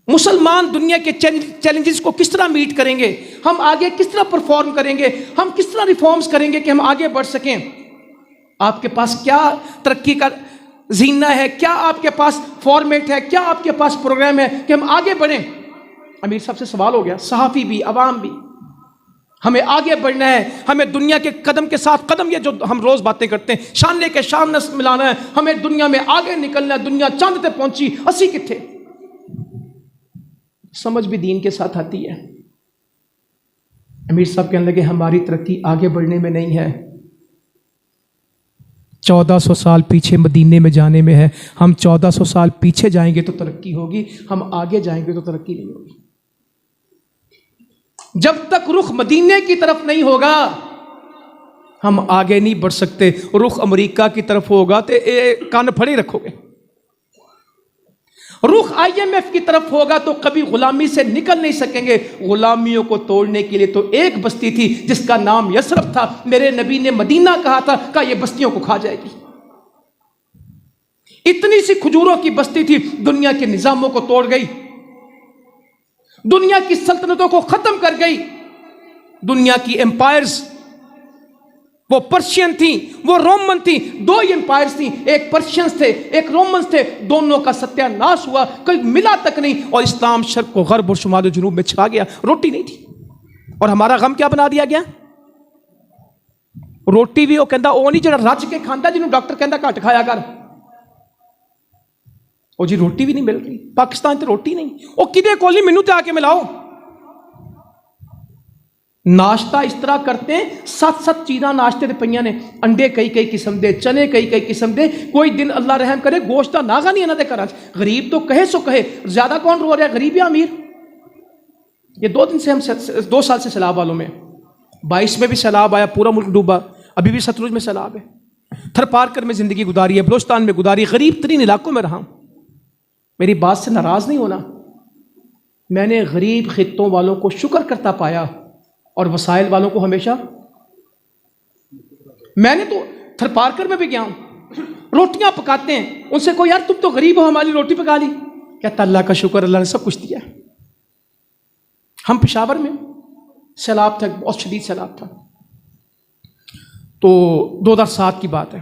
مسلمان دنیا کے چیلنجز کو کس طرح میٹ کریں گے، ہم آگے کس طرح پرفارم کریں گے، ہم کس طرح ریفارمز کریں گے کہ ہم آگے بڑھ سکیں؟ آپ کے پاس کیا ترقی کا زینہ ہے، کیا آپ کے پاس فارمیٹ ہے، کیا آپ کے پاس پروگرام ہے کہ ہم آگے بڑھیں؟ امیر صاحب سے سوال ہو گیا، صحافی بھی، عوام بھی، ہمیں آگے بڑھنا ہے، ہمیں دنیا کے قدم کے ساتھ قدم، یہ جو ہم روز باتیں کرتے ہیں، شان لے کے شان نس ملانا ہے، ہمیں دنیا میں آگے نکلنا ہے، دنیا چاند تک پہنچی، اسی کتنے؟ سمجھ بھی دین کے ساتھ آتی ہے۔ امیر صاحب کہنے لگے ہماری ترقی آگے بڑھنے میں نہیں ہے، 1400 سال پیچھے مدینے میں جانے میں ہے، ہم 1400 سال پیچھے جائیں گے تو ترقی ہوگی، ہم آگے جائیں گے تو ترقی نہیں ہوگی۔ جب تک رخ مدینے کی طرف نہیں ہوگا ہم آگے نہیں بڑھ سکتے، رخ امریکہ کی طرف ہوگا تو کان پھڑے رکھو گے، رخ IMF کی طرف ہوگا تو کبھی غلامی سے نکل نہیں سکیں گے۔ غلامیوں کو توڑنے کے لیے تو ایک بستی تھی جس کا نام یثرب تھا، میرے نبی نے مدینہ کہا تھا، کہا یہ بستیوں کو کھا جائے گی۔ اتنی سی کھجوروں کی بستی تھی، دنیا کے نظاموں کو توڑ گئی، دنیا کی سلطنتوں کو ختم کر گئی، دنیا کی ایمپائرز، وہ پرشین تھیں، وہ رومن تھیں، دو ہی ایمپائرز تھیں، ایک پرشینز تھے ایک رومنز تھے، دونوں کا ستیہ ناش ہوا، کوئی ملا تک نہیں، اور اسلام شرق و غرب اور شمال و جنوب میں چھا گیا، روٹی نہیں تھی۔ اور ہمارا غم کیا بنا دیا گیا؟ روٹی بھی وہ کہندا او نہیں جڑا رج کے کھاندا، جنہوں ڈاکٹر کہندا گھٹ کھایا کر، او جی روٹی بھی نہیں مل رہی، پاکستان تے روٹی نہیں، او کدے کول نہیں، مینوں تے آ کے ملاؤ۔ ناشتہ اس طرح کرتے ہیں، 7 چیزاں ناشتے دے پئیاں نے، انڈے کئی قسم دے، چنے کئی قسم دے، کوئی دن اللہ رحم کرے گوشت دا ناغا نہیں انہاں دے گھراں وچ۔ غریب تو کہے سو کہے، زیادہ کون رو رہا ہے، غریب یا امیر؟ یہ 2 دن سے ہم 2 سال سے سیلاب والوں میں، 22 میں بھی سیلاب آیا، پورا ملک ڈوبا، ابھی بھی ستلج میں سیلاب ہے، تھر پارکر میں زندگی گزاری ہے، بلوچستان میں گزاری، غریب ترین علاقوں میں رہا ہوں۔ میری بات سے ناراض نہیں ہونا، میں نے غریب خطوں والوں کو شکر کرتا پایا اور وسائل والوں کو ہمیشہ، میں نے تو تھر پارکر میں بھی گیا ہوں، روٹیاں پکاتے ہیں، ان سے کوئی یار تم تو غریب ہو ہماری روٹی پکا لی، کہتا اللہ کا شکر، اللہ نے سب کچھ دیا۔ ہم پشاور میں سیلاب تھا، بہت شدید سیلاب تھا، تو 2007 کی بات ہے،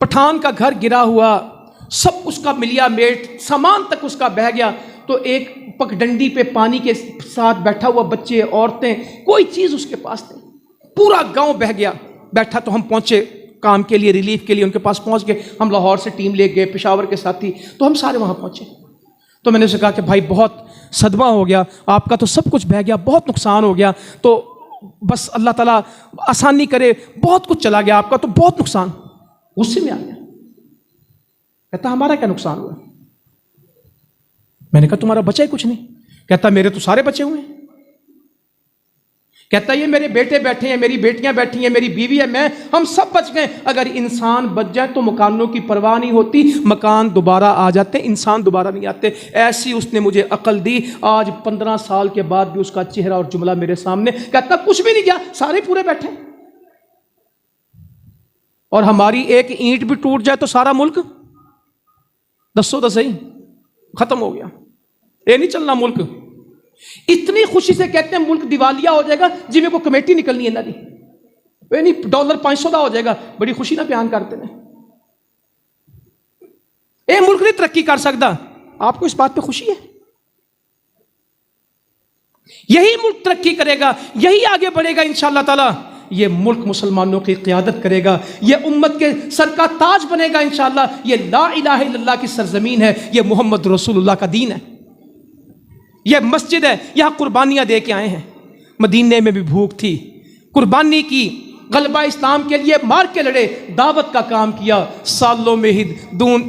پٹھان کا گھر گرا ہوا، سب اس کا ملیا میٹ سامان تک اس کا بہہ گیا، تو ایک پگڈنڈی پہ پانی کے ساتھ بیٹھا ہوا، بچے عورتیں، کوئی چیز اس کے پاس نہیں، پورا گاؤں بہہ گیا بیٹھا۔ تو ہم پہنچے کام کے لیے، ریلیف کے لیے ان کے پاس پہنچ گئے، ہم لاہور سے ٹیم لے گئے، پشاور کے ساتھی، تو ہم سارے وہاں پہنچے۔ تو میں نے اسے کہا کہ بھائی بہت صدمہ ہو گیا، آپ کا تو سب کچھ بہہ گیا، بہت نقصان ہو گیا، تو بس اللہ تعالیٰ آسانی کرے، بہت کچھ چلا گیا آپ کا، تو بہت نقصان۔ غصے میں آ گیا، کہتا ہمارا کیا نقصان ہوا؟ میں نے کہا تمہارا بچا ہی کچھ نہیں، کہتا میرے تو سارے بچے ہوئے ہیں، کہتا یہ میرے بیٹے بیٹھے ہیں، میری بیٹیاں بیٹھی ہیں، میری بیوی ہے، میں، ہم سب بچ گئے۔ اگر انسان بچ جائے تو مکانوں کی پرواہ نہیں ہوتی، مکان دوبارہ آ جاتے، انسان دوبارہ نہیں آتے۔ ایسی اس نے مجھے عقل دی، آج 15 سال کے بعد بھی اس کا چہرہ اور جملہ میرے سامنے، کہتا کچھ بھی نہیں گیا، سارے پورے بیٹھے۔ اور ہماری ایک اینٹ بھی ٹوٹ جائے تو سارا ملک، دسو تو صحیح، ختم ہو گیا، یہ نہیں چلنا ملک۔ اتنی خوشی سے کہتے ہیں ملک دیوالیہ ہو جائے گا جی میں کو کمیٹی نکلنی ہے، اللہ دی یہ نہیں $500 دا ہو جائے گا، بڑی خوشی نہ بیان کرتے ہیں۔ اے ملک نہیں ترقی کر سکتا، آپ کو اس بات پہ خوشی ہے؟ یہی ملک ترقی کرے گا، یہی آگے بڑھے گا انشاءاللہ تعالی۔ یہ ملک مسلمانوں کی قیادت کرے گا، یہ امت کے سر کا تاج بنے گا انشاءاللہ۔ یہ لا الہ الا اللہ کی سرزمین ہے، یہ محمد رسول اللہ کا دین ہے، یہ مسجد ہے، یہاں قربانیاں دے کے آئے ہیں۔ مدینے میں بھی بھوک تھی، قربانی کی، غلبہ اسلام کے لیے مار کے لڑے، دعوت کا کام کیا، سالوں میں ہی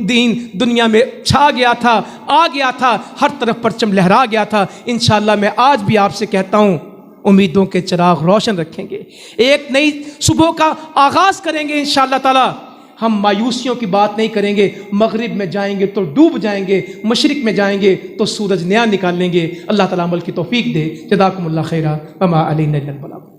دین دنیا میں چھا گیا تھا، آ گیا تھا، ہر طرف پرچم لہرا گیا تھا۔ انشاءاللہ میں آج بھی آپ سے کہتا ہوں، امیدوں کے چراغ روشن رکھیں گے، ایک نئی صبح کا آغاز کریں گے انشاءاللہ تعالی۔ ہم مایوسیوں کی بات نہیں کریں گے، مغرب میں جائیں گے تو ڈوب جائیں گے، مشرق میں جائیں گے تو سورج نیا نکال لیں گے۔ اللہ تعالیٰ عمل کی توفیق دے۔ جزاکم اللہ خیرہ وما علینا الا البلاغ۔